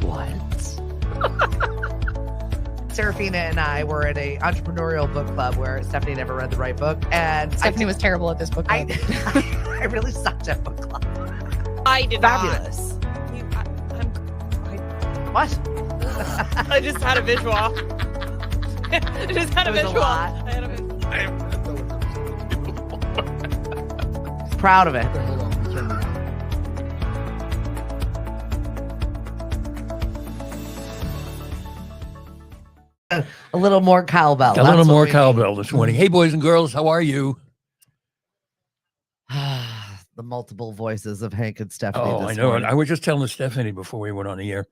What? Serafina and I were at a entrepreneurial book club where Stephanie never read the right book. And Stephanie was terrible at this book club. I really sucked at book club. I did Fabulous. What? I just had a visual. I just had a It was a visual. lot. I had a visual. Proud of it. A little more cowbell. A little That's what more we cowbell this morning. Hey, boys and girls, how are you? need. The multiple voices of Hank and Stephanie. Oh, this I know. morning. I was just telling Stephanie before we went on the air,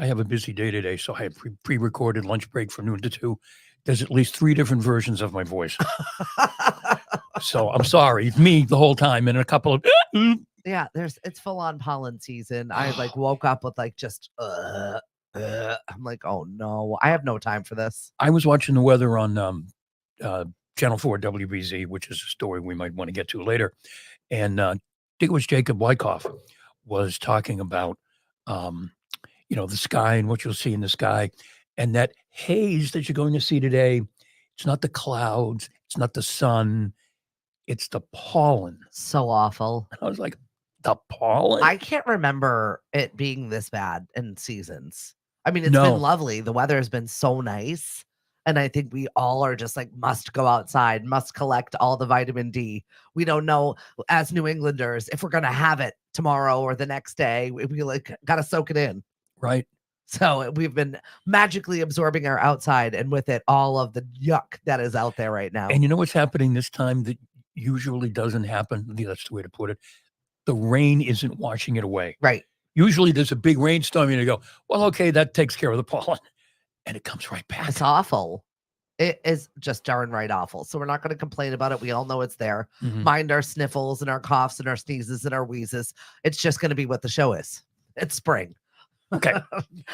I have a busy day today, so I have pre-recorded lunch break from noon to 2. There's at least 3 different versions of my voice. So I'm sorry. It's me the whole time and a couple of... Yeah, it's full on pollen season. I like woke up with like just I'm like, oh no, I have no time for this. I was watching the weather on Channel 4 WBZ, which is a story we might want to get to later. And I think it was Jacob Wyckoff was talking about, the sky and what you'll see in the sky. And that haze that you're going to see today, it's not the clouds, it's not the sun, it's the pollen. So awful. I was like, the pollen? I can't remember it being this bad in seasons. I mean, it's No. been lovely. The weather has been so nice. And I think we all are just like, must go outside, must collect all the vitamin D. We don't know as New Englanders if we're going to have it tomorrow or the next day. We like got to soak it in. Right. So we've been magically absorbing our outside and with it all of the yuck that is out there right now. And you know what's happening this time that usually doesn't happen? I think that's the way to put it. The rain isn't washing it away. Right. Usually there's a big rainstorm and you go, well, okay, that takes care of the pollen. And it comes right back. It's awful. It is just darn right awful. So we're not going to complain about it. We all know it's there. Mhm. Mind our sniffles and our coughs and our sneezes and our wheezes. It's just going to be what the show is. It's spring. Okay.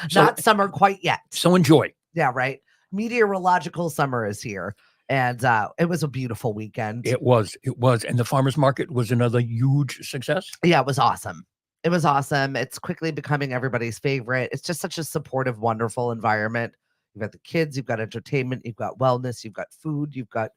So- Not summer quite yet. So enjoy. Yeah, right. Meteorological summer is here. And it was a beautiful weekend. It was. And the farmer's market was another huge success. Yeah, it was awesome. It was awesome. It's quickly becoming everybody's favorite. It's just such a supportive, wonderful environment. You've got the kids, you've got entertainment, you've got wellness, you've got food, you've got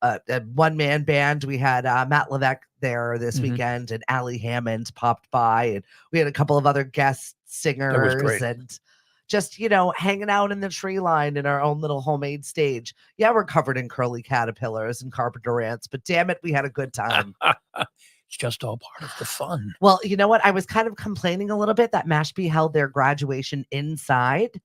a one-man band. We had Matt Levesque there this Mhm. weekend, and Allie Hammond popped by, and we had a couple of other guest singers great. and just, hanging out in the tree line in our own little homemade stage. Yeah, we're covered in curly caterpillars and carpenter ants, but damn it, we had a good time. It's just all part of the fun. Well, you know what? I was kind of complaining a little bit that Mashpee held their graduation inside.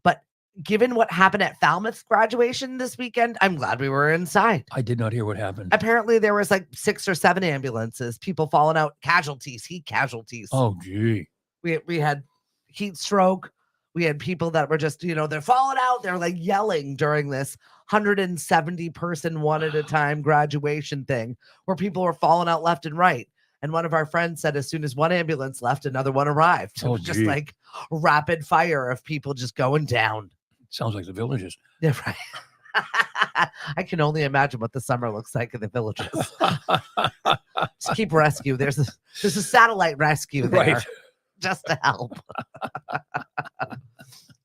But given what happened at Falmouth's graduation this weekend, I'm glad we were inside. I did not hear what happened. Apparently, there was like 6 or 7 ambulances, people falling out, heat casualties. Oh, gee. We had heat stroke. We had people that were just, they're falling out. They're like yelling during this 170 person one at a time graduation thing where people were falling out left and right. And one of our friends said as soon as one ambulance left, another one arrived. It Oh, was just gee. like rapid fire of people just going down. Sounds like the Villages. Yeah, right. I can only imagine what the summer looks like in the villages. Just keep rescue. There's a satellite rescue there. Right. Just to help.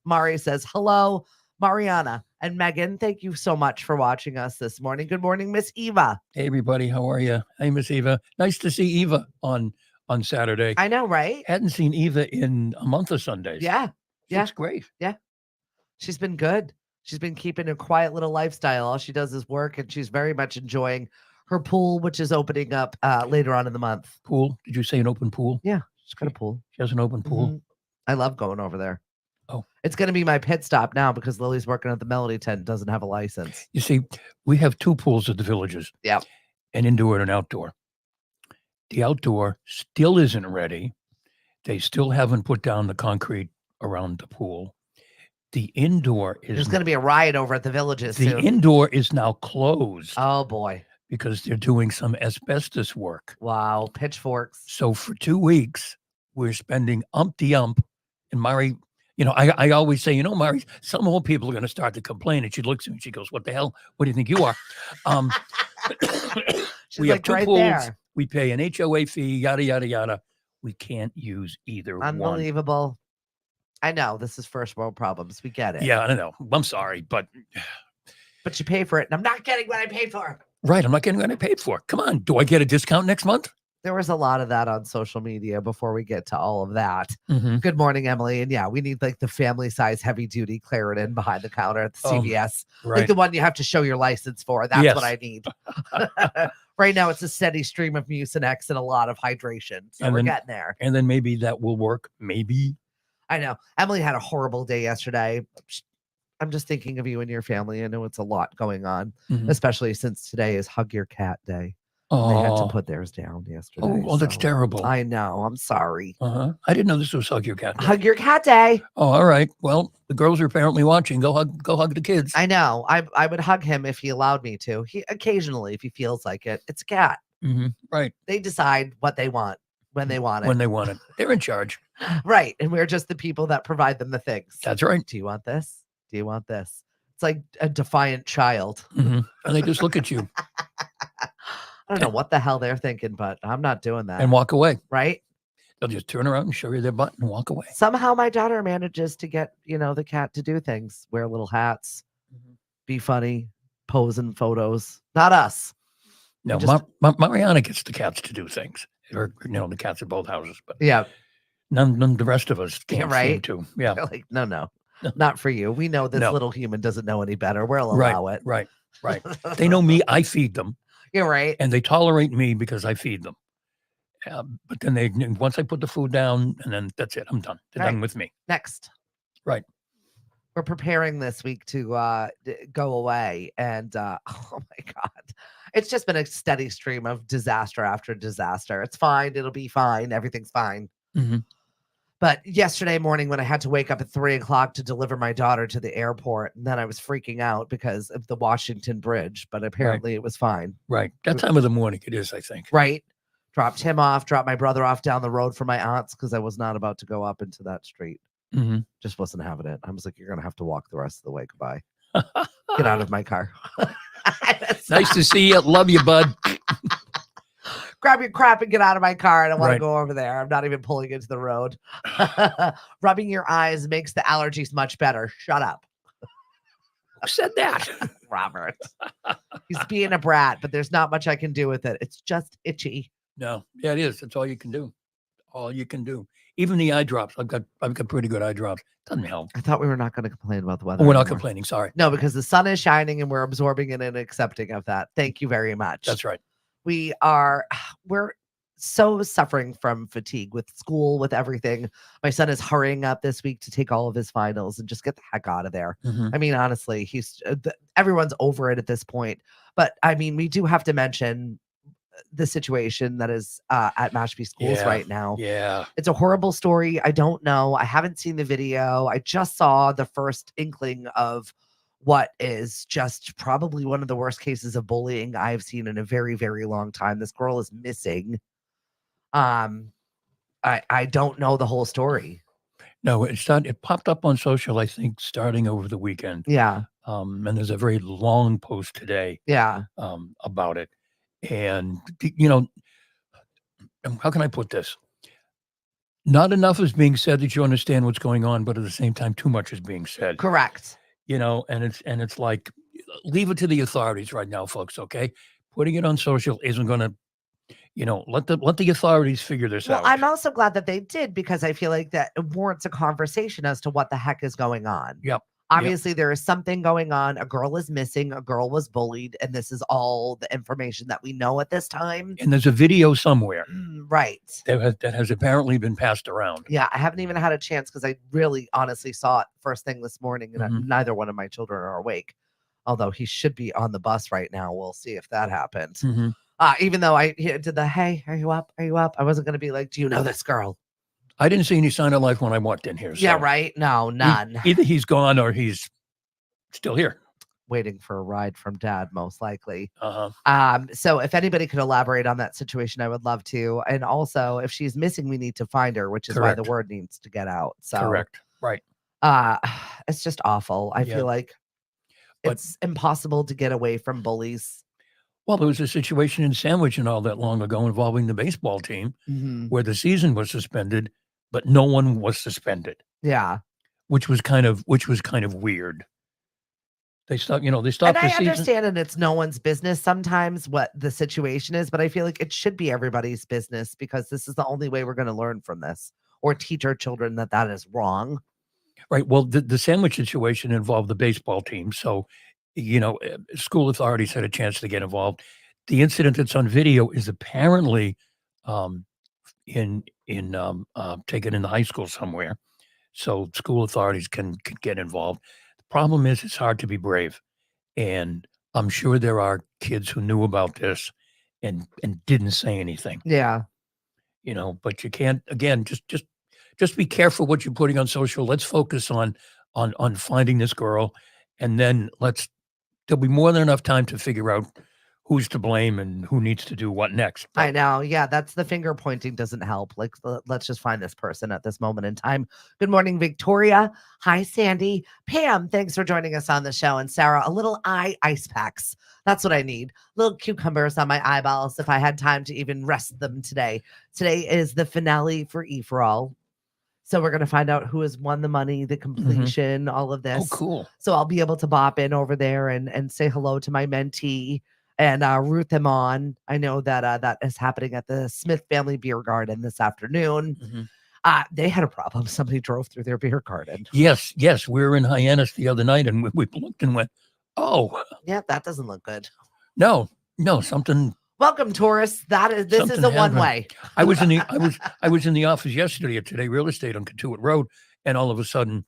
Mari says, hello, Mariana and Megan. Thank you so much for watching us this morning. Good morning, Miss Eva. Hey, everybody. How are you? Hey, Miss Eva. Nice to see Eva on Saturday. I know, right? Hadn't seen Eva in a month of Sundays. Yeah. She looks great. She's been good. She's been keeping a quiet little lifestyle. All she does is work, and she's very much enjoying her pool, which is opening up later on in the month. Pool? Did you say an open pool? Yeah, she's got a pool. She has an open pool. Mhm. I love going over there. Oh. It's going to be my pit stop now because Lily's working at the Melody Tent and doesn't have a license. You see, we have 2 pools at the Villages. Yep. An indoor and an outdoor. The outdoor still isn't ready. They still haven't put down the concrete around the pool. The indoor is There's going to be a riot over at the Villages the soon. indoor is now closed Oh, boy. because they're doing some asbestos work. Wow. Pitchforks. So for 2 weeks, we're spending ump. And Mari, I always say, Mari, some old people are going to start to complain. And she looks at me and she goes, what the hell? What do you think you are? She's We have like 2 right pools. there. We pay an HOA fee, yada, yada, yada. We can't use either one. Unbelievable. I know this is first world problems. We get it. Yeah, I don't know. I'm sorry, but you pay for it, and I'm not getting what I paid for. right, I'm not getting what I paid for. Come on, do I get a discount next month? There was a lot of that on social media before we get to all of that. Mm-hmm. Good morning, Emily. And yeah, we need like the family size heavy duty Claritin behind the counter at the CVS. Right. Like the one you have to show your license for. That's Yes. what I need. Right now, it's a steady stream of Mucinex and a lot of hydration. So And we're then- getting there. And then maybe that will work. Maybe. I know. Emily had a horrible day yesterday. I'm just thinking of you and your family. I know it's a lot going on, Mhm. especially since today is Hug Your Cat Day. They had to Oh, put theirs down yesterday. oh, that's so terrible. I know. I'm sorry. I didn't know this was Hug Your Cat Day. Hug Your Cat Day. Oh, all right. Well, the girls are apparently watching. Go hug the kids. I know. I would hug him if he allowed me to. He occasionally, if he feels like it. It's a cat. Right. They decide what they want when they want it. When they want it. They're in charge. Right. And we're just the people that provide them the things. That's right. Do you want this? Do you want this? It's like a defiant child. And they just look at you I don't know what the hell they're thinking, but I'm not doing that. and walk away. Right. They'll just turn around and show you their butt and walk away. Somehow my daughter manages to get, the cat to do things, wear little hats, be funny, pose in photos. Not us. No, just- Mariana gets the cats to do things. Or, the cats at both houses, but Yeah. none of the rest of us can't seem right. to. Yeah. They're like, no, not for you. We know this No. little human doesn't know any better. We'll allow it. Right. They know me. I feed them. You're right. And they tolerate me because I feed them. But then once I put the food down, and then that's it. I'm done. They're done with me. Next. Right. We're preparing this week to go away. And oh my God. It's just been a steady stream of disaster after disaster. It's fine. It'll be fine. Everything's fine. But yesterday morning when I had to wake up at 3:00 to deliver my daughter to the airport, and then I was freaking out because of the Washington Bridge, but apparently it was fine. Right. That time of the morning it is, I think. Right. Dropped him off, dropped my brother off down the road for my aunt's because I was not about to go up into that street. Just wasn't having it. I was like, you're going to have to walk the rest of the way. Goodbye. Get out of my car. Nice to see you. Love you, bud. Grab your crap and get out of my car. I don't want to Right. go over there. I'm not even pulling into the road. Rubbing your eyes makes the allergies much better. Shut up, Who said that? Robert. He's being a brat, but there's not much I can do with it. It's just itchy. No. Yeah, it is. That's all you can do. All you can do. Even the eye drops. I've got pretty good eye drops. Doesn't help. I thought we were not going to complain about the weather. Oh, we're not anymore. complaining. Sorry. No, because the sun is shining and we're absorbing it and accepting of that. Thank you very much. That's right. We're so suffering from fatigue with school, with everything. My son is hurrying up this week to take all of his finals and just get the heck out of there. I mean, honestly, everyone's over it at this point. But I mean, we do have to mention the situation that is at Mashpee schools right now. Yeah. It's a horrible story. I don't know. I haven't seen the video. I just saw the first inkling of what is just probably one of the worst cases of bullying I've seen in a very, very long time. This girl is missing. I don't know the whole story. No, it popped up on social, I think, starting over the weekend. Yeah. And there's a very long post today Yeah. about it. And, how can I put this? Not enough is being said that you understand what's going on, but at the same time, too much is being said. Correct. And it's like, leave it to the authorities right now, folks. Okay, putting it on social isn't going to, let the authorities figure this Well, out. I'm also glad that they did because I feel like that it warrants a conversation as to what the heck is going on. Yep. Obviously, there is something going on. A girl is missing. A girl was bullied. And this is all the information that we know at this time. And there's a video somewhere Right. that has apparently been passed around. Yeah. I haven't even had a chance because I really honestly saw it first thing this morning. And neither one of my children are awake. Although he should be on the bus right now. We'll see if that happens. Even though I did the, hey, are you up? Are you up? I wasn't going to be like, do you know this girl? I didn't see any sign of life when I walked in here. Yeah, so right. No, none. Either he's gone or he's still here. Waiting for a ride from dad, most likely. Uh-huh. So if anybody could elaborate on that situation, I would love to. And also, if she's missing, we need to find her, which is why the Correct. word needs to get out. So Correct. Right. it's just awful. I Yeah. feel like But- it's impossible to get away from bullies. Well, there was a situation in Sandwich and all that long ago involving the baseball team where the season was suspended, but no one was suspended. Yeah. which was kind of weird. They stopped, they And stopped I the season. understand, and it's no one's business sometimes what the situation is, but I feel like it should be everybody's business because this is the only way we're going to learn from this or teach our children that is wrong. Right. Well, the sandwich situation involved the baseball team. So, school authorities had a chance to get involved. The incident that's on video is apparently um, taken in the high school somewhere. So school authorities can get involved. The problem is it's hard to be brave. And I'm sure there are kids who knew about this and didn't say anything. Yeah. But you can't, again, just be careful what you're putting on social. Let's focus on finding this girl, and then there'll be more than enough time to figure out who's to blame and who needs to do what next. I know. Yeah, that's the finger pointing doesn't help. Like, let's just find this person at this moment in time. Good morning, Victoria. Hi, Sandy. Pam, thanks for joining us on the show. And Sarah, a little ice packs. That's what I need. Little cucumbers on my eyeballs if I had time to even rest them today. Today is the finale for E4All. So we're going to find out who has won the money, the completion, all of this. Oh, cool. So I'll be able to bop in over there and say hello to my mentee and root them on. I know that that is happening at the Smith Family Beer Garden this afternoon. They had a problem. Somebody drove through their beer garden. Yes. We were in Hyannis the other night, and we looked and went, "Oh, yeah, that doesn't look good." No, something. Welcome, tourists. This is a one way. I was in the office yesterday at Today Real Estate on Catuit Road, and all of a sudden,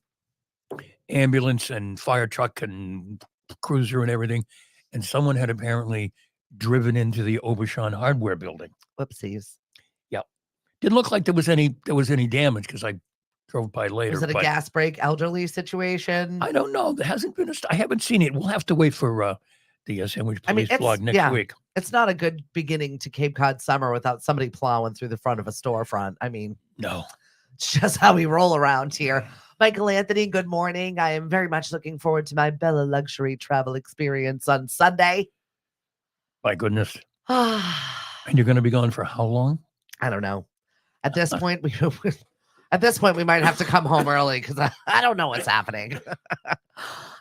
ambulance and fire truck and cruiser and everything, and someone had apparently driven into the Aubuchon hardware building. Whoopsies. Yeah, didn't look like there was any damage because I drove by later. Was it a gas break elderly situation? I don't know. There hasn't been I haven't seen it. We'll have to wait for the Sandwich Police vlog next week. It's not a good beginning to Cape Cod summer without somebody plowing through the front of a storefront. I mean, no, it's just how we roll around here. Michael Anthony, good morning. I am very much looking forward to my Bella Luxury travel experience on Sunday. My goodness. And you're going to be gone for how long? I don't know. At this point, we might have to come home early because I don't know what's happening.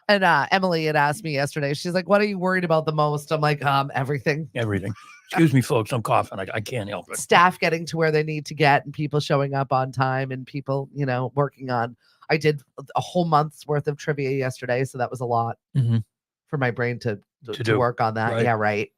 And Emily had asked me yesterday, she's like, what are you worried about the most? I'm like, everything. Excuse me, folks. I'm coughing. I can't help it. Staff getting to where they need to get and people showing up on time and people, working on. I did a whole month's worth of trivia yesterday. So that was a lot for my brain to work on that. Right. Yeah, right.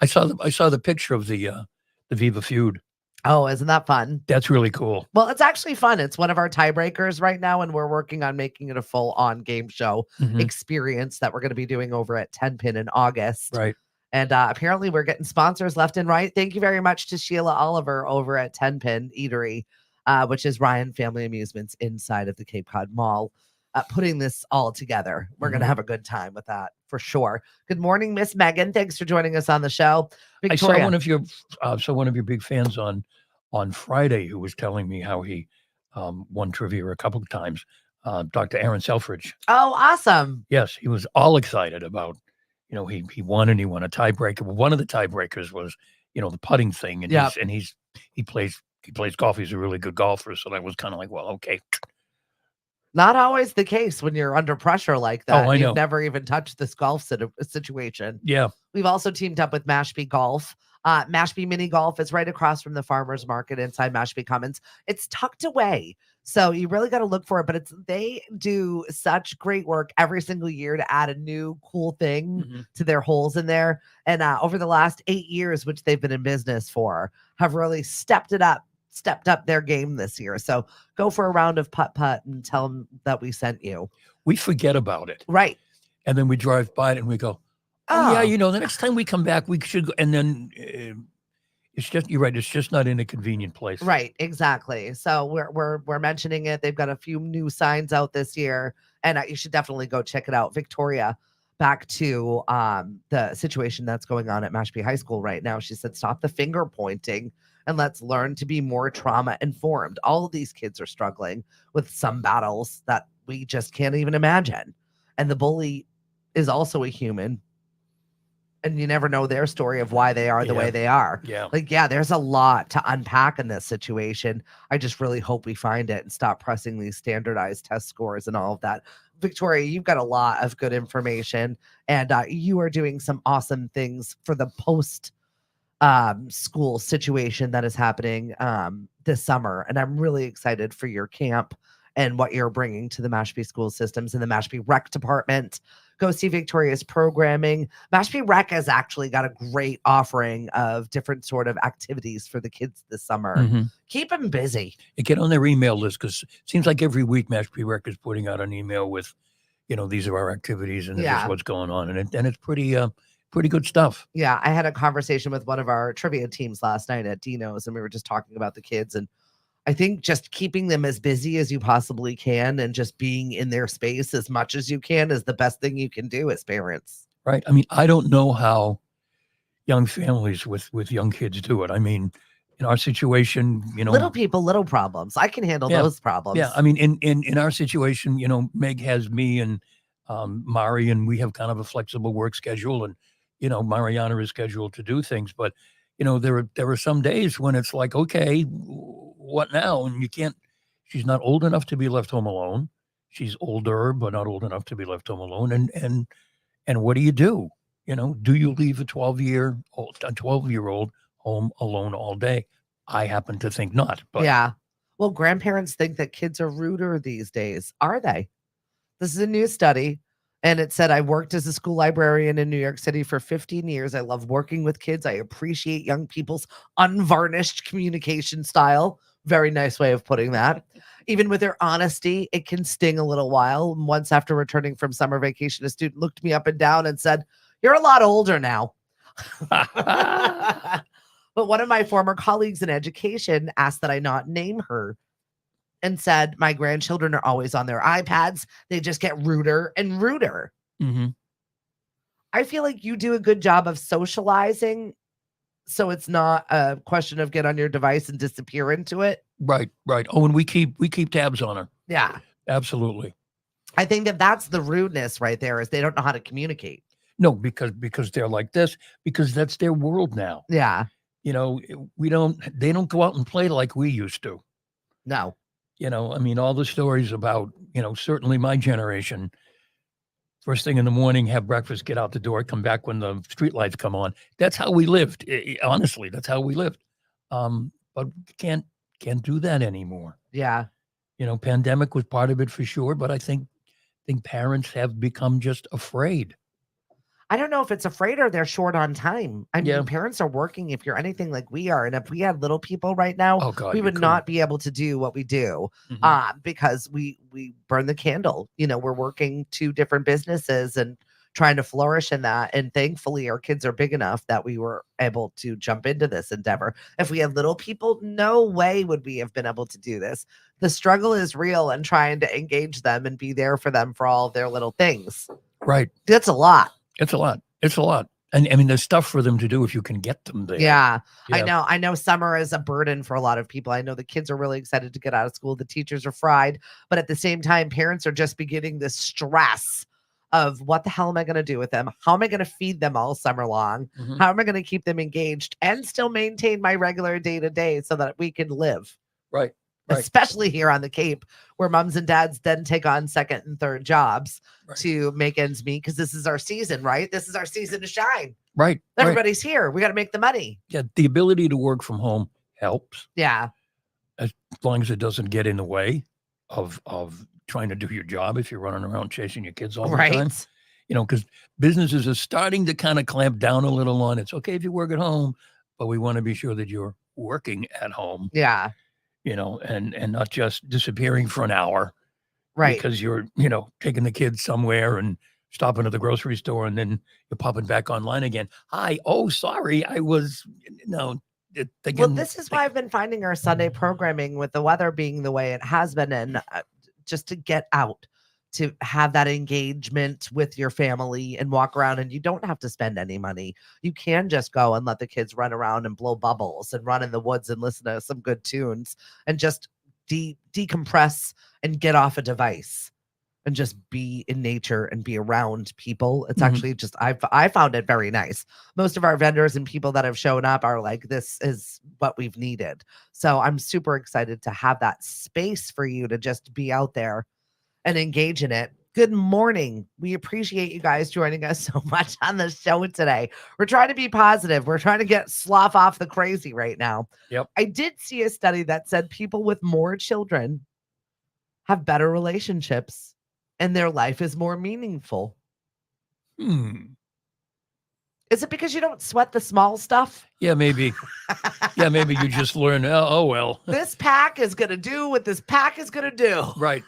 I saw the picture of the Viva Feud. Oh, isn't that fun? That's really cool. Well, it's actually fun. It's one of our tiebreakers right now, and we're working on making it a full-on game show experience that we're going to be doing over at 10 Pin in August. Right. And apparently we're getting sponsors left and right. Thank you very much to Sheila Oliver over at 10 Pin Eatery, which is Ryan Family Amusements inside of the Cape Cod Mall, putting this all together. We're going to have a good time with that for sure. Good morning, Miss Megan. Thanks for joining us on the show. Victoria. I saw one of your big fans on Friday who was telling me how he won trivia a couple of times. Dr. Aaron Selfridge. Oh, awesome. Yes, he was all excited about, he won and he won a tiebreaker. Well, one of the tiebreakers was, the putting thing. And he plays golf. He's a really good golfer. So that was kind of like, well, okay. Not always the case when you're under pressure like that. Oh, I know. You've never even touched this golf situation. Yeah. We've also teamed up with Mashpee Golf. Mashpee Mini Golf is right across from the Farmers Market inside Mashpee Commons. It's tucked away. So you really got to look for it. But they do such great work every single year to add a new cool thing to their holes in there. And over the last 8 years, which they've been in business for, have really stepped up their game this year. So go for a round of putt and tell them that we sent you. We forget about it. Right. And then we drive by it and we go, oh, yeah, the next time we come back, we should go. And then you're right. It's just not in a convenient place. Right. Exactly. So we're mentioning it. They've got a few new signs out this year and you should definitely go check it out. Victoria, back to the situation that's going on at Mashpee High School right now. She said, stop the finger pointing and let's learn to be more trauma informed. All of these kids are struggling with some battles that we just can't even imagine. And the bully is also a human. and you never know their story of why they are the way they are. Yeah. Like, yeah, there's a lot to unpack in this situation. I just really hope we find it and stop pressing these standardized test scores and all of that. Victoria, you've got a lot of good information, and you are doing some awesome things for the post school situation that is happening this summer. And I'm really excited for your camp and what you're bringing to the Mashpee school systems and the Mashpee Rec department. Go see Victoria's programming. Mashpee Rec has actually got a great offering of different sort of activities for the kids this summer. Mhm. Keep them busy. Get on their email list, because it seems like every week Mashpee Rec is putting out an email with, these are our activities and this is what's going on, and it's pretty good stuff. Yeah, I had a conversation with one of our trivia teams last night at Dino's, and we were just talking about the kids. And I think just keeping them as busy as you possibly can and just being in their space as much as you can is the best thing you can do as parents. Right. I mean, I don't know how young families with young kids do it. I mean, in our situation, Little people, little problems. I can handle those problems. Yeah. I mean, in our situation, Meg has me and Mari, and we have kind of a flexible work schedule, and Mariana is scheduled to do things, but there are some days when it's like, okay, what now? And you can't. She's not old enough to be left home alone. She's older, but not old enough to be left home alone. And what do you do? Do you leave a 12-year-old home alone all day? I happen to think not. But yeah. Well, grandparents think that kids are ruder these days. Are they? This is a new study. And it said, I worked as a school librarian in New York City for 15 years. I love working with kids. I appreciate young people's unvarnished communication style. Very nice way of putting that. Even with their honesty, it can sting a little while. Once after returning from summer vacation, a student looked me up and down and said, "You're a lot older now." But one of my former colleagues in education asked that I not name her, and said, my grandchildren are always on their iPads. They just get ruder and ruder. Mm-hmm. I feel like you do a good job of socializing, so it's not a question of get on your device and disappear into it. Right. Oh, and we keep tabs on her. Yeah. Absolutely. I think that's the rudeness right there, is they don't know how to communicate. No, because they're like this, because that's their world now. Yeah. They don't go out and play like we used to. No. I mean, all the stories about, certainly my generation, first thing in the morning, have breakfast, get out the door, come back when the street lights come on. That's how we lived. Honestly, that's how we lived. But can't do that anymore. Yeah. Pandemic was part of it for sure, but I think parents have become just afraid. I don't know if it's afraid or they're short on time. I mean, parents are working if you're anything like we are. And if we had little people right now, oh God, we would not be able to do what we do because we burn the candle. We're working 2 different businesses and trying to flourish in that. And thankfully, our kids are big enough that we were able to jump into this endeavor. If we had little people, no way would we have been able to do this. The struggle is real, and trying to engage them and be there for them for all of their little things. Right. That's a lot. It's a lot. And I mean, there's stuff for them to do if you can get them there. Yeah. I know summer is a burden for a lot of people. I know the kids are really excited to get out of school. The teachers are fried, but at the same time, parents are just beginning this stress of what the hell am I going to do with them? How am I going to feed them all summer long? Mm-hmm. How am I going to keep them engaged and still maintain my regular day-to-day so that we can live? Right. Especially here on the Cape, where moms and dads then take on second and third jobs to make ends meet, because this is our season, right? This is our season to shine. Right. Everybody's here. We got to make the money. Yeah. The ability to work from home helps. Yeah. As long as it doesn't get in the way of trying to do your job if you're running around chasing your kids all the time. Because businesses are starting to kind of clamp down a little on it's okay if you work at home, but we want to be sure that you're working at home. Yeah. And not just disappearing for an hour. Right. Because you're, taking the kids somewhere and stopping at the grocery store, and then you're popping back online again. Hi. Oh, sorry. I was, well, this is why I've been finding our Sunday programming, with the weather being the way it has been, and just to get out, to have that engagement with your family and walk around, and you don't have to spend any money. You can just go and let the kids run around and blow bubbles and run in the woods and listen to some good tunes and just decompress and get off a device. and just be in nature and be around people. It's Mhm. actually just I found it very nice. Most of our vendors and people that have shown up are like, this is what we've needed. So I'm super excited to have that space for you to just be out there and engage in it. Good morning. We appreciate you guys joining us so much on the show today. We're trying to be positive. We're trying to get slough off the crazy right now. Yep. I did see a study that said people with more children have better relationships and their life is more meaningful. Is it because you don't sweat the small stuff? Yeah, maybe. Yeah, maybe you just learn. Oh well. This pack is gonna do what this pack is gonna do. Right.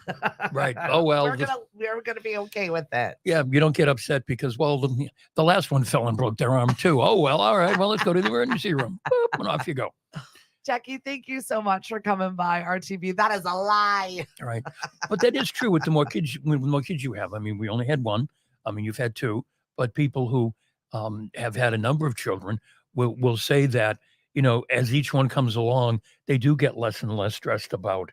Oh well. We're gonna be okay with it. Yeah, you don't get upset because the last one fell and broke their arm too. Oh well. All right. Well, let's go to the emergency room. Boop, and off you go. Jackie, thank you so much for coming by RTV. That is a lie. All right. But that is true with the more kids you have. I mean, we only had one. I mean, you've had two, but people who have had a number of children will say that, as each one comes along, they do get less and less stressed about,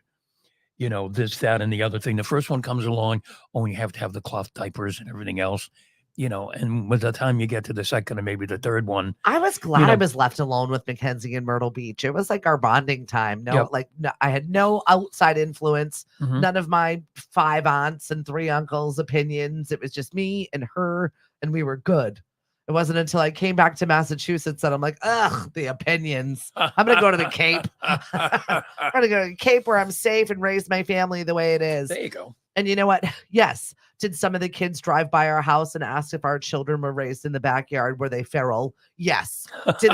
this, that, and the other thing. The first one comes along, you have to have the cloth diapers and everything else, and by the time you get to the second and maybe the third one. I was glad I was left alone with Mackenzie in Myrtle Beach. It was like our bonding time. No, I had no outside influence, none of my 5 aunts and 3 uncles' opinions. It was just me and her, and we were good. It wasn't until I came back to Massachusetts that I'm like, ugh, the opinions. I'm going to go to the Cape. I'm going to go to the Cape where I'm safe and raise my family the way it is. There you go. And you know what? Yes. Did some of the kids drive by our house and ask if our children were raised in the backyard? Were they feral? Yes. Did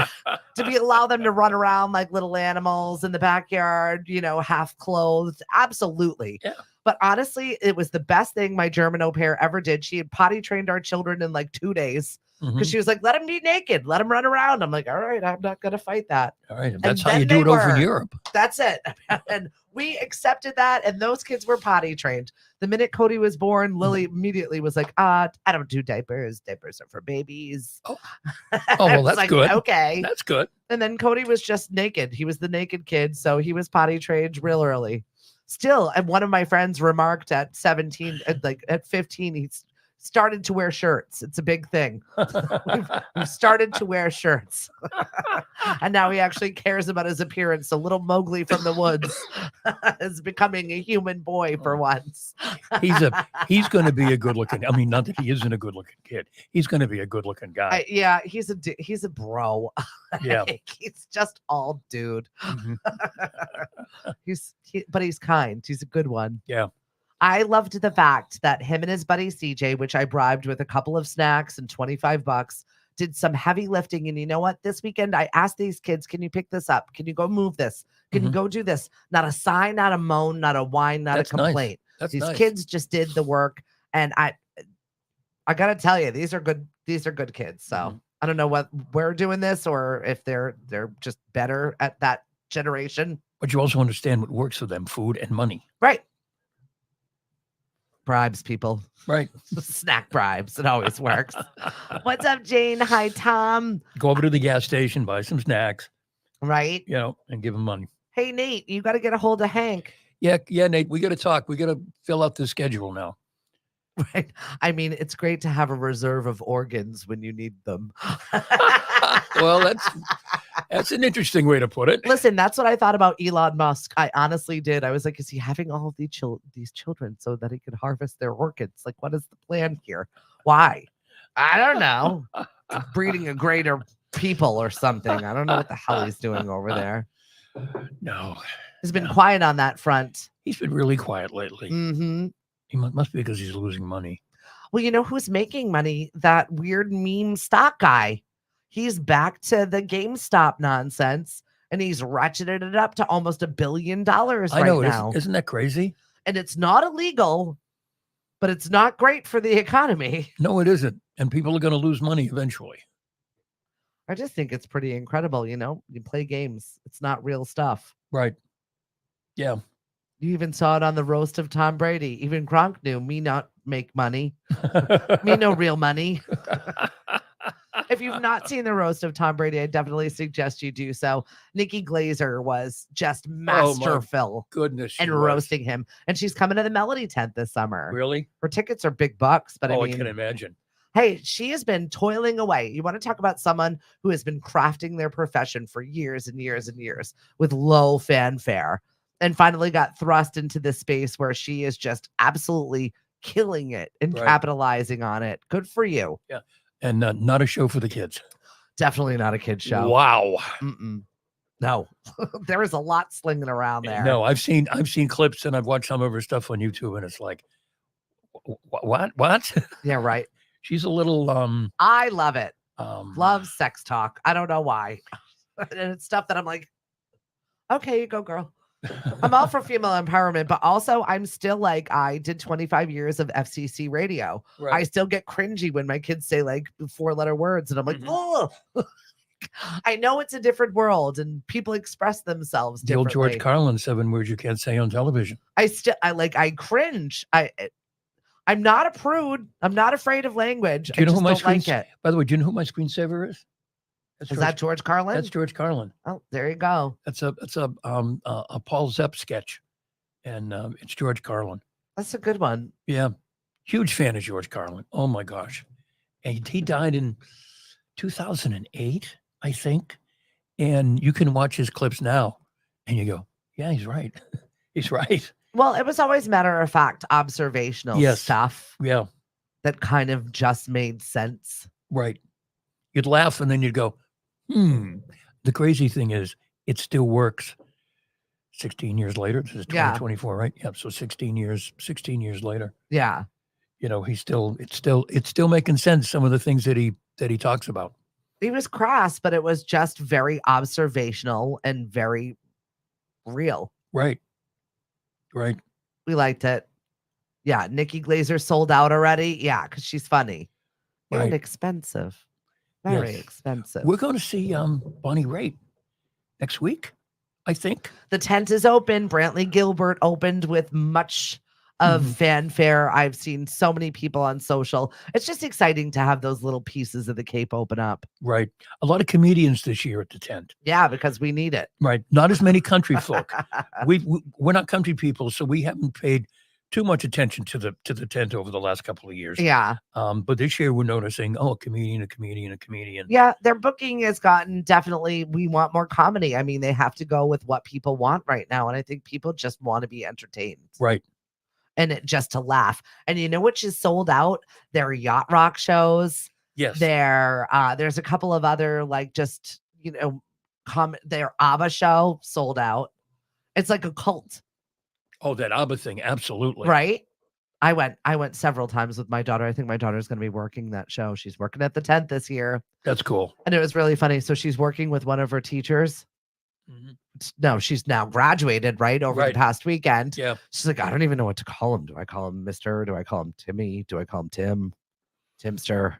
we allow them to run around like little animals in the backyard, half clothed? Absolutely. Yeah. But honestly, it was the best thing my German au pair ever did. She had potty trained our children in like 2 days. Because she was like, let him be naked. Let him run around. I'm like, all right, I'm not going to fight that. All right. That's how you do it over in Europe. That's it. And we accepted that. And those kids were potty trained. The minute Cody was born, Lily immediately was like, I don't do diapers. Diapers are for babies. Oh, well, that's good. Okay. That's good. And then Cody was just naked. He was the naked kid. So he was potty trained real early. Still, and one of my friends remarked at 17, at 15, he's started to wear shirts. It's a big thing. we've started to wear shirts. And now he actually cares about his appearance. So little Mowgli from the woods is becoming a human boy for once. He's going to be a good looking. I mean, not that he isn't a good looking kid. He's going to be a good looking guy. He's a bro. Yeah. He's just all dude. But he's kind. He's a good one. Yeah. I loved the fact that him and his buddy CJ, which I bribed with a couple of snacks and $25, did some heavy lifting. And you know what? This weekend, I asked these kids, can you pick this up? Can you go move this? Can you go do this? Not a sigh, not a moan, not a whine, not a complaint. Nice. These kids just did the work. And I got to tell you, these are good kids. So I don't know what we're doing this or if they're just better at that generation. But you also understand what works for them, food and money. Right. Bribes, people. Right. Snack bribes. It always works. What's up, Jane? Hi, Tom. Go over to the gas station, buy some snacks. Right. And give them money. Hey, Nate, you got to get a hold of Hank. Yeah, Nate, we got to talk. We got to fill out the schedule now. Right. I mean, it's great to have a reserve of organs when you need them. Well, that's an interesting way to put it. Listen, that's what I thought about Elon Musk. I honestly did. I was like, is he having all of these children so that he could harvest their organs? Like, what is the plan here? Why? I don't know. Breeding a greater people or something. I don't know what the hell he's doing over there. No. He's been quiet on that front. He's been really quiet lately. Mm-hmm. He must be because he's losing money. Well, you know who's making money? That weird meme stock guy. He's back to the GameStop nonsense, and he's ratcheted it up to almost $1 billion I know, now. Isn't that crazy? And it's not illegal, but it's not great for the economy. No, it isn't. And people are going to lose money eventually. I just think it's pretty incredible. You play games. It's not real stuff. Right. Yeah. You even saw it on the roast of Tom Brady. Even Gronk knew me not make money. Me no real money. If you've not seen the roast of Tom Brady, I definitely suggest you do so. Nikki Glazer was just masterful Goodness, she in was. roasting him. And she's coming to the Melody tent this summer. Really? Her tickets are big bucks, but Oh, I I can mean, imagine. hey, she has been toiling away. You want to talk about someone who has been crafting their profession for years and years and years with low fanfare and finally got thrust into this space where she is just absolutely killing it and Right. capitalizing on it. Good for you. Yeah. And not a show for the kids. Definitely not a kid show. Wow. Mm-mm. No, there is a lot slinging around there. No, I've seen clips and I've watched some of her stuff on YouTube, and it's like, what? Yeah, right. She's a little I love it. Love sex talk. I don't know why. And it's stuff that I'm like, okay, you go, girl. I'm all for female empowerment, but also I'm still like, I did 25 years of FCC radio. Right. I still get cringy when my kids say like 4-letter words, and I'm like, oh, I know it's a different world and people express themselves The old differently. George Carlin 7 words you can't say on television. I cringe. I'm not a prude. I'm not afraid of language. Do you know I who just my don't like it. By the way, do you know who my screensaver is? Is that George Carlin? That's George Carlin. Oh, there you go. That's a Paul Zepp sketch, and it's George Carlin. That's a good one. Yeah, huge fan of George Carlin. Oh my gosh, and he died in 2008, I think. And you can watch his clips now, and you go, "Yeah, he's right. He's right." Well, it was always matter of fact, observational stuff. Yeah, that kind of just made sense. Right. You'd laugh, and then you'd go, The crazy thing is, it still works. 16 years later, this is 2024, right? Yeah. So 16 years later. Yeah. You know, it's still making sense. Some of the things that he talks about. He was crass, but it was just very observational and very real. Right. Right. We liked it. Yeah. Nikki Glazer sold out already. Yeah. Cause she's funny and expensive. Very expensive. We're going to see Bonnie Raitt next week, I think. The tent is open. Brantley Gilbert opened with much of fanfare. I've seen so many people on social. It's just exciting to have those little pieces of the Cape open up. Right. A lot of comedians this year at the tent. Yeah, because we need it. Right. Not as many country folk. We're not country people, so we haven't paid too much attention to the tent over the last couple of years. Yeah. But this year we're noticing, a comedian. Yeah, their booking has gotten definitely, we want more comedy. I mean, they have to go with what people want right now. And I think people just want to be entertained. Right. And just to laugh. And you know which is sold out? Their yacht rock shows. Yes. There's a couple of other like just, their ABBA show sold out. It's like a cult. Oh, that ABBA thing. Absolutely. Right. I went several times with my daughter. I think my daughter's going to be working that show. She's working at the tent this year. That's cool. And it was really funny. So she's working with one of her teachers. No, she's now graduated, right? Over the past weekend. Yeah. She's like, I don't even know what to call him. Do I call him Mr.? Do I call him Timmy? Do I call him Tim? Timster.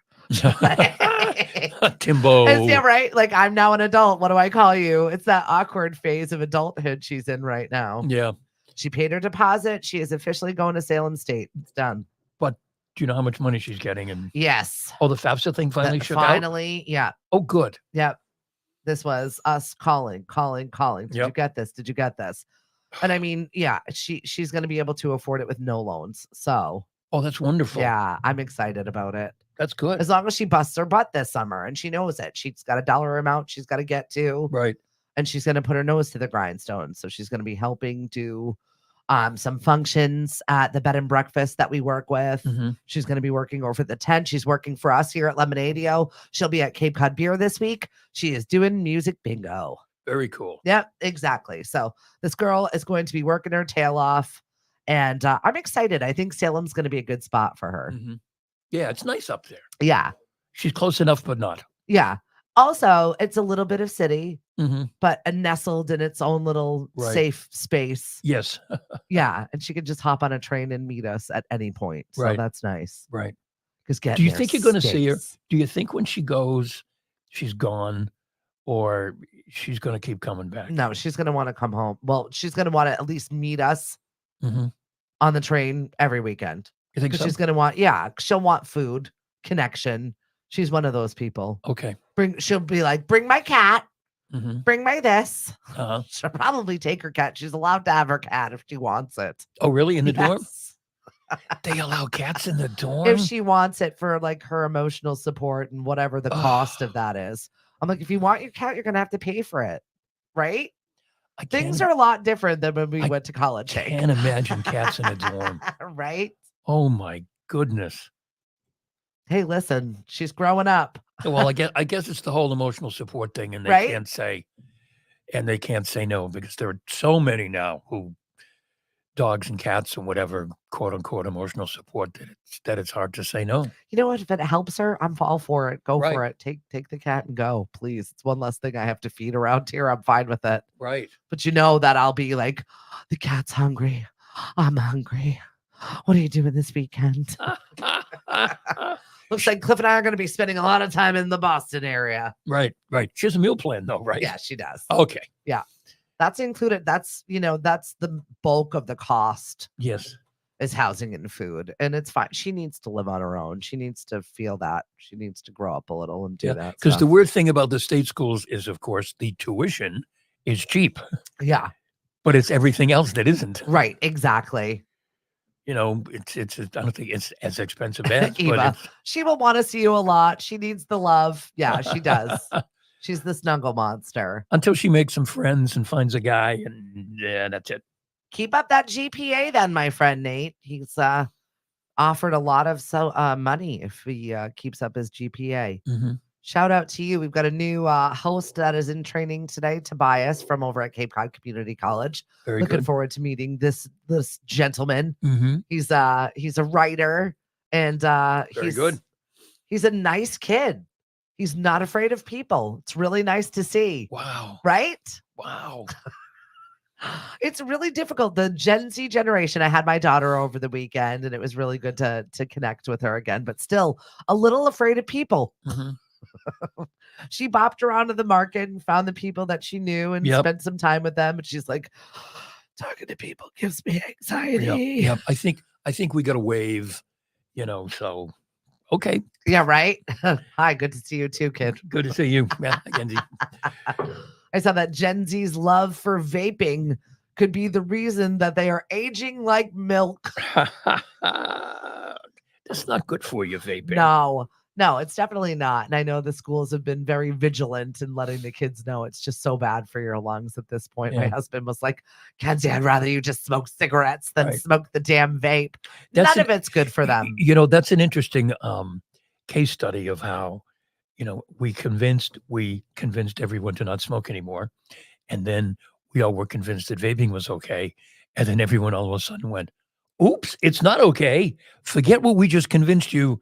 Timbo. Yeah, right. Like, I'm now an adult. What do I call you? It's that awkward phase of adulthood she's in right now. Yeah. She paid her deposit. She is officially going to Salem State. It's done. But do you know how much money she's getting? And yes. Oh, the FAFSA thing finally shook out? Finally, yeah. Oh, good. Yep. This was us calling. Did you get this? Did you get this? And I mean, yeah, she's going to be able to afford it with no loans. So. Oh, that's wonderful. Yeah, I'm excited about it. That's good. As long as she busts her butt this summer and she knows it. She's got a dollar amount she's got to get to. Right. And she's going to put her nose to the grindstone. So she's going to be helping do some functions at the bed and breakfast that we work with. She's going to be working over at the tent. She's working for us here at Lemonadio. She'll be at Cape Cod Beer this week. She is doing music bingo. Very cool. Yep, exactly. So this girl is going to be working her tail off. And I'm excited. I think Salem's going to be a good spot for her. Yeah, it's nice up there. Yeah. She's close enough, but not. Yeah. Also, it's a little bit of city, but nestled in its own little safe space. Yes. Yeah. And she could just hop on a train and meet us at any point. So that's nice. Right. Because do you think you're going to see her? Do you think when she goes, she's gone, or she's going to keep coming back? No, she's going to want to come home. Well, she's going to want to at least meet us on the train every weekend. You think so? She's going to want, she'll want food, connection. She's one of those people. Okay. She'll be like, bring my cat, Mm-hmm. bring my this. Uh-huh. She'll probably take her cat. She's allowed to have her cat if she wants it. Oh, really? In the dorm? Yes. They allow cats in the dorm? If she wants it for like her emotional support and whatever the cost of that is. I'm like, if you want your cat, you're gonna have to pay for it, right? Things are a lot different than when we went to college. I can't imagine cats in a dorm. Right? Oh my goodness. Hey, listen, she's growing up. Well, I guess it's the whole emotional support thing, and they can't say no, because there are so many now who dogs and cats and whatever, quote unquote, emotional support, that it's hard to say no. You know what? If it helps her, I'm all for it. Go for it. Take the cat and go, please. It's one less thing I have to feed around here. I'm fine with it. Right. But you know that I'll be like, the cat's hungry. I'm hungry. What are you doing this weekend? Looks like Cliff and I are going to be spending a lot of time in the Boston area. Right. She has a meal plan though, right? Yeah, she does. Okay. Yeah. That's included. That's the bulk of the cost. Yes. Is housing and food. And it's fine. She needs to live on her own. She needs to feel that. She needs to grow up a little and do that. Because the weird thing about the state schools is, of course, the tuition is cheap. Yeah. But it's everything else that isn't. Right. Exactly. I don't think it's as expensive as Eva. She will want to see you a lot. She needs the love. Yeah, she does. She's the snuggle monster. Until she makes some friends and finds a guy, and that's it. Keep up that GPA then, my friend Nate. He's offered a lot of money if he keeps up his GPA. Mm-hmm. Shout out to you. We've got a new host that is in training today, Tobias from over at Cape Cod Community College. Very Looking good. forward to meeting this gentleman. Mm-hmm. He's a writer, and Very good. He's a nice kid. He's not afraid of people. It's really nice to see. Wow. Right? Wow. It's really difficult. The Gen Z generation. I had my daughter over the weekend, and it was really good to connect with her again, but still a little afraid of people. Mm-hmm. She bopped around to the market and found the people that she knew and spent some time with them. And she's like, talking to people gives me anxiety. Yeah. I think we got to wave, so okay. Yeah, right. Hi, good to see you too, kid. Good to see you. Yeah, Gen Z. I saw that Gen Z's love for vaping could be the reason that they are aging like milk. That's not good for you, vaping. No, it's definitely not. And I know the schools have been very vigilant in letting the kids know it's just so bad for your lungs at this point. Yeah. My husband was like, Kenzie, I'd rather you just smoke cigarettes than smoke the damn vape. None of it's good for them. That's an interesting case study of how, we convinced everyone to not smoke anymore. And then we all were convinced that vaping was okay. And then everyone all of a sudden went, oops, it's not okay. Forget what we just convinced you.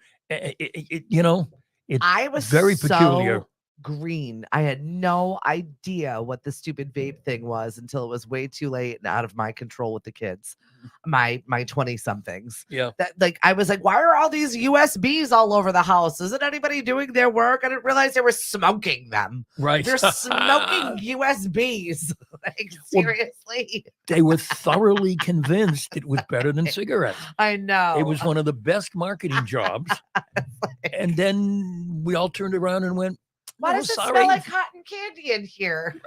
I was very peculiar. Green. I had no idea what the stupid vape thing was until it was way too late and out of my control with the kids, my 20 somethings. Yeah. That I was like, why are all these USBs all over the house? Isn't anybody doing their work? I didn't realize they were smoking them. Right. They're smoking USBs. Seriously. They were thoroughly convinced it was better than cigarettes. I know. It was one of the best marketing jobs. And then we all turned around and went, why does it smell like cotton candy in here?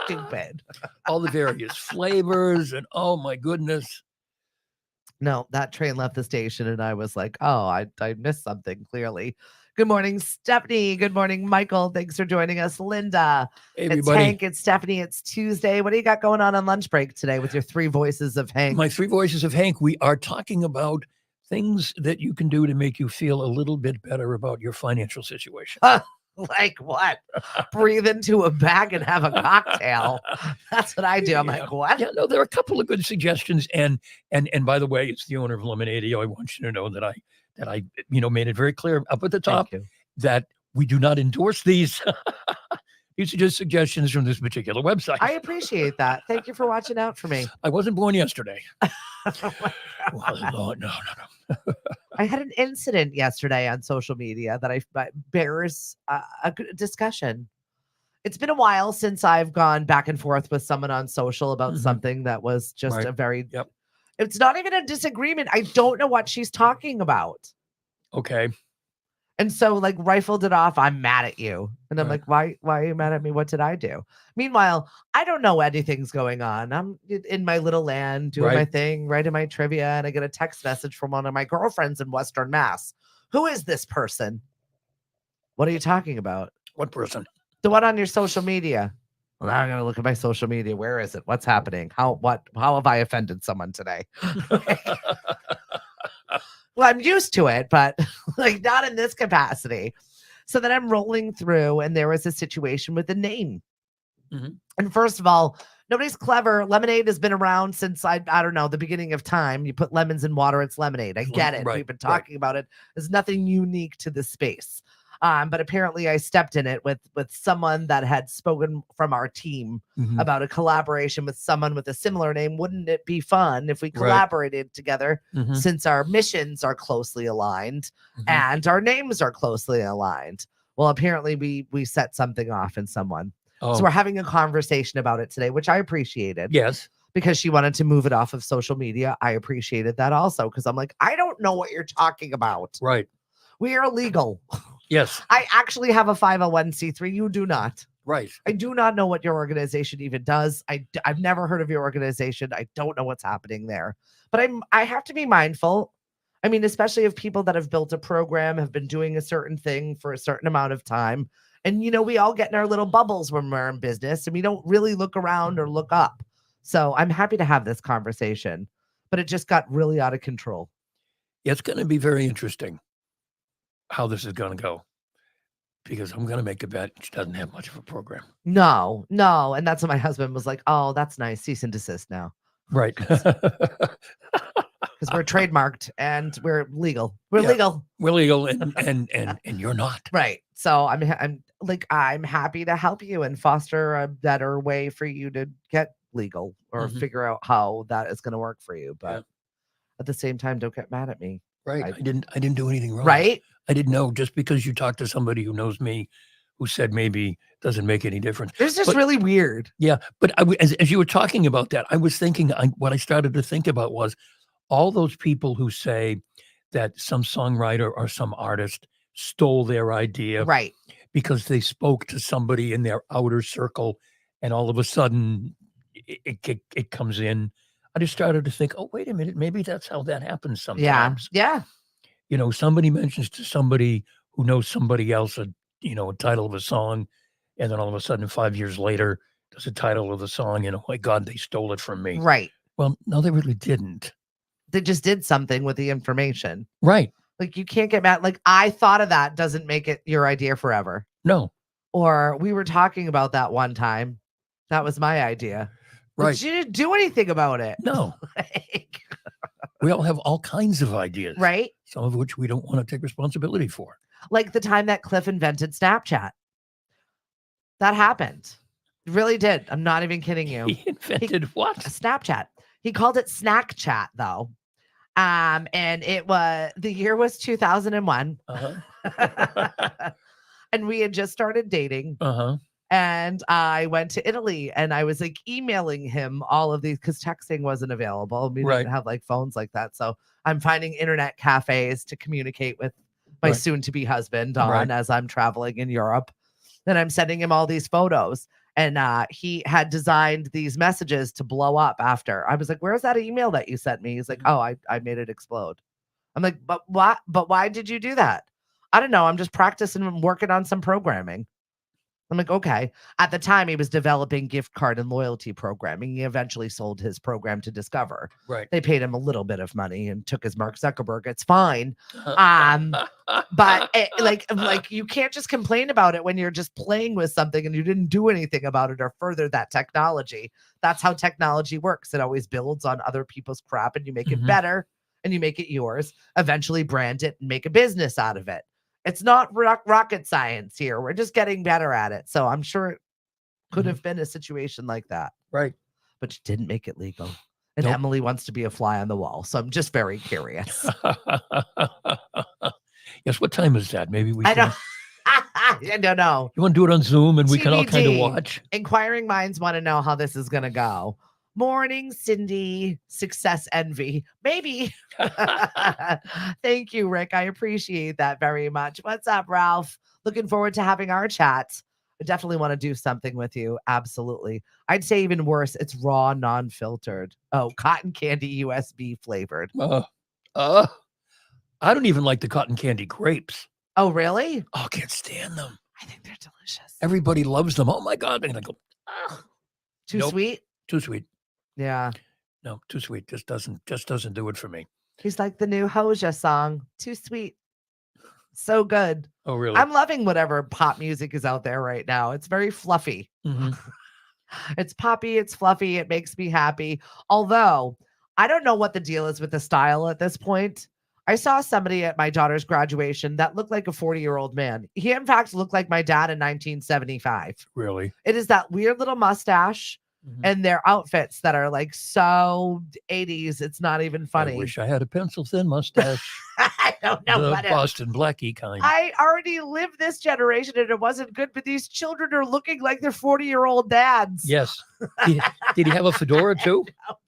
Stupid. All the various flavors and oh my goodness. No, that train left the station and I was like, oh, I missed something clearly. Good morning, Stephanie. Good morning, Michael. Thanks for joining us. Linda. Hey, everybody. It's Hank. It's Stephanie. It's Tuesday. What do you got going on lunch break today with your three voices of Hank? My three voices of Hank. We are talking about things that you can do to make you feel a little bit better about your financial situation. Like what? Breathe into a bag and have a cocktail. That's what I do. I'm like, what? Yeah, no, there are a couple of good suggestions. And by the way, it's the owner of Lemonadio. I want you to know that I made it very clear up at the top that we do not endorse these. These are just suggestions from this particular website. I appreciate that. Thank you for watching out for me. I wasn't born yesterday. No. I had an incident yesterday on social media that bears a good discussion. It's been a while since I've gone back and forth with someone on social about something that was just a very, it's not even a disagreement. I don't know what she's talking about. Okay. And so like rifled it off. I'm mad at you. And I'm Right. like, why are you mad at me? What did I do? Meanwhile, I don't know anything's going on. I'm in my little land doing my Right. thing, writing my trivia, and I get a text message from one of my girlfriends in Western Mass. Who is this person? What are you talking about? What person? The one on your social media. Well, now I'm gonna look at my social media. Where is it? What's happening? How have I offended someone today? Well, I'm used to it, but like not in this capacity. So then I'm rolling through, and there was a situation with the name. Mhm. And first of all, nobody's clever. Lemonade has been around since I don't know, the beginning of time. You put lemons in water, it's lemonade. I get it. Right, We've been right. talking about it. There's nothing unique to this space. But apparently I stepped in it with someone that had spoken from our team Mhm. about a collaboration with someone with a similar name. Wouldn't it be fun if we Right. collaborated together Mhm. since our missions are closely aligned Mhm. and our names are closely aligned? Well, apparently we set something off in someone. Oh, So we're having a conversation about it today, which I appreciated yes. because she wanted to move it off of social media. I appreciated that also because I'm like, I don't know what you're talking about. Right. We are legal. Yes. I actually have a 501c3. You do not. Right. I do not know what your organization even does. I've never heard of your organization. I don't know what's happening there. But I have to be mindful. I mean, especially if people that have built a program have been doing a certain thing for a certain amount of time. And we all get in our little bubbles when we're in business and we don't really look around or look up. So I'm happy to have this conversation, but it just got really out of control. It's going to be very interesting how this is going to go because I'm going to make a bet she doesn't have much of a program. No. And that's what my husband was like, oh, that's nice. Cease and desist now. Right. Because we're trademarked and we're legal. We're Yeah. legal. We're legal and you're not. Right. So I'm happy to help you and foster a better way for you to get legal or Mhm. figure out how that is going to work for you. But Yeah. at the same time, don't get mad at me. Right. I- I didn't do anything wrong. Right? I didn't know just because you talked to somebody who knows me who said maybe doesn't make any difference. It's just But- really weird. Yeah, but as you were talking about that, I was thinking, what I started to think about was all those people who say that some songwriter or some artist stole their idea Right. because they spoke to somebody in their outer circle, and all of a sudden it comes in. I just started to think, oh, wait a minute, maybe that's how that happens sometimes. Yeah. Somebody mentions to somebody who knows somebody else a title of a song, and then all of a sudden 5 years later there's a title of the song, and oh my God, they stole it from me. Right. Well, no, they really didn't. They just did something with the information. Right. Like you can't get mad. Like I thought of that doesn't make it your idea forever. No. Or we were talking about that one time. That was my idea. But Right. you didn't do anything about it. No. Like, We all have all kinds of ideas, right? some of which we don't want to take responsibility for. Like the time that Cliff invented Snapchat. That happened. It really did. I'm not even kidding you. He invented what? Snapchat. He called it Snack Chat though. And the year was 2001. Uh-huh. And we had just started dating. Uh-huh. And I went to Italy and I was like emailing him all of these because texting wasn't available. We Right. didn't have like phones like that. So I'm finding internet cafes to communicate with my Right. soon to be husband on Right. as I'm traveling in Europe. And I'm sending him all these photos. And he had designed these messages to blow up after. I was like, where's that email that you sent me? He's like, oh, I made it explode. I'm like, but what? But why did you do that? I don't know. I'm just practicing and working on some programming. I'm like, okay. At the time, he was developing gift card and loyalty programming. He eventually sold his program to Discover. Right. They paid him a little bit of money and took his Mark Zuckerberg. It's fine. But like you can't just complain about it when you're just playing with something and you didn't do anything about it or further that technology. That's how technology works. It always builds on other people's crap and you make it Mhm. better and you make it yours, eventually brand it and make a business out of it. It's not rocket science here. We're just getting better at it. So I'm sure it could Mhm. have been a situation like that, Right. but you didn't make it legal. And Nope. Emily wants to be a fly on the wall. So I'm just very curious. Yes. What time is that? Maybe we I can. don't, I don't know. You want to do it on Zoom and we can all kind of TBD. watch? Inquiring minds want to know how this is going to go. Morning, Cindy. Success envy. Maybe. Thank you, Rick. I appreciate that very much. What's up, Ralph? Looking forward to having our chat. I definitely want to do something with you. Absolutely. I'd say even worse, it's raw, non-filtered. Oh, cotton candy USB flavored. I don't even like the cotton candy grapes. Oh, really? Oh, I can't stand them. I think they're delicious. Everybody loves them. Oh my God. And I go, Too Nope. sweet? too sweet. Yeah. No, too sweet. Just doesn't do it for me. He's like the new Hoja song. Too sweet. So good. Oh, really? I'm loving whatever pop music is out there right now. It's very fluffy. Mhm. It's poppy, it's fluffy, it makes me happy. Although I don't know what the deal is with the style at this point. I saw somebody at my daughter's graduation that looked like a 40-year-old man. He, in fact, looked like my dad in 1975. Really? It is that weird little mustache Mhm. and their outfits that are like so 80s. It's not even funny. I wish I had a pencil thin mustache. I don't know The what Boston Blackie kind. I already lived this generation and it wasn't good, but these children are looking like they're 40-year-old dads. Yes. Did he have a fedora too?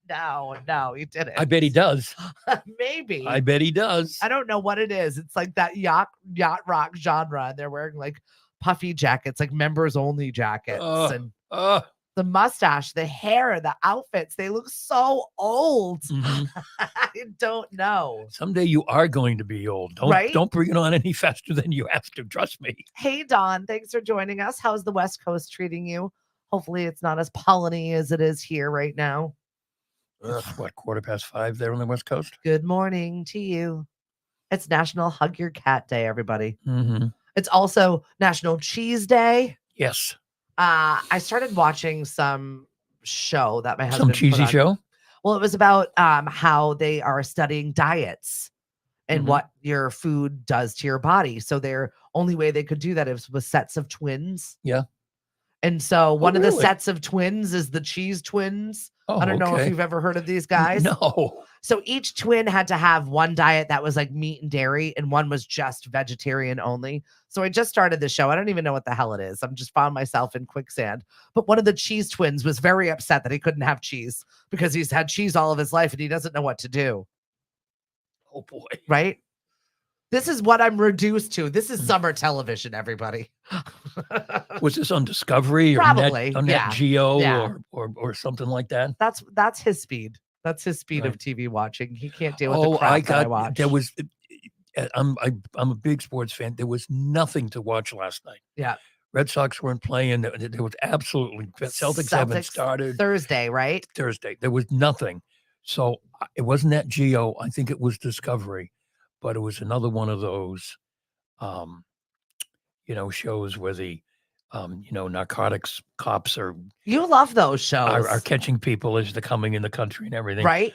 No, he didn't. I bet he does. Maybe. I bet he does. I don't know what it is. It's like that yacht rock genre, and they're wearing like puffy jackets, like members only jackets, and the mustache, the hair, the outfits. They look so old. Mhm. I don't know. Someday you are going to be old. Don't bring it on any faster than you have to. Trust me. Hey, Dawn, thanks for joining us. How's the West Coast treating you? Hopefully it's not as polleny as it is here right now. It's what, 5:15 there on the West Coast? Good morning to you. It's National Hug Your Cat Day, everybody. Mm-hmm. It's also National Cheese Day. Yes. I started watching some show that my husband Some put cheesy on. show? Well, it was about how they are studying diets and what your food does to your body. So their only way they could do that is with sets of twins. Yeah. And so one of the really? sets of twins is the cheese twins. Oh, I don't know if okay. you've ever heard of these guys. No. So each twin had to have one diet that was like meat and dairy, and one was just vegetarian only. So I just started the show. I don't even know what the hell it is. I'm just found myself in quicksand. But one of the cheese twins was very upset that he couldn't have cheese because he's had cheese all of his life and he doesn't know what to do. Oh, boy. Right? This is what I'm reduced to. This is summer television, everybody. Was this on Discovery or Probably, Net yeah. Geo Yeah. or something like that? That's his speed. That's his speed Right. of TV watching. He can't deal with the crap that I watch. There was. I'm a big sports fan. There was nothing to watch last night. Yeah. Red Sox weren't playing. There was absolutely Celtics haven't started. Thursday, right? Thursday. There was nothing. So it wasn't that Geo. I think it was Discovery, but it was another one of those, shows where the, narcotics cops You love those shows, are catching people as they're coming in the country and everything. right?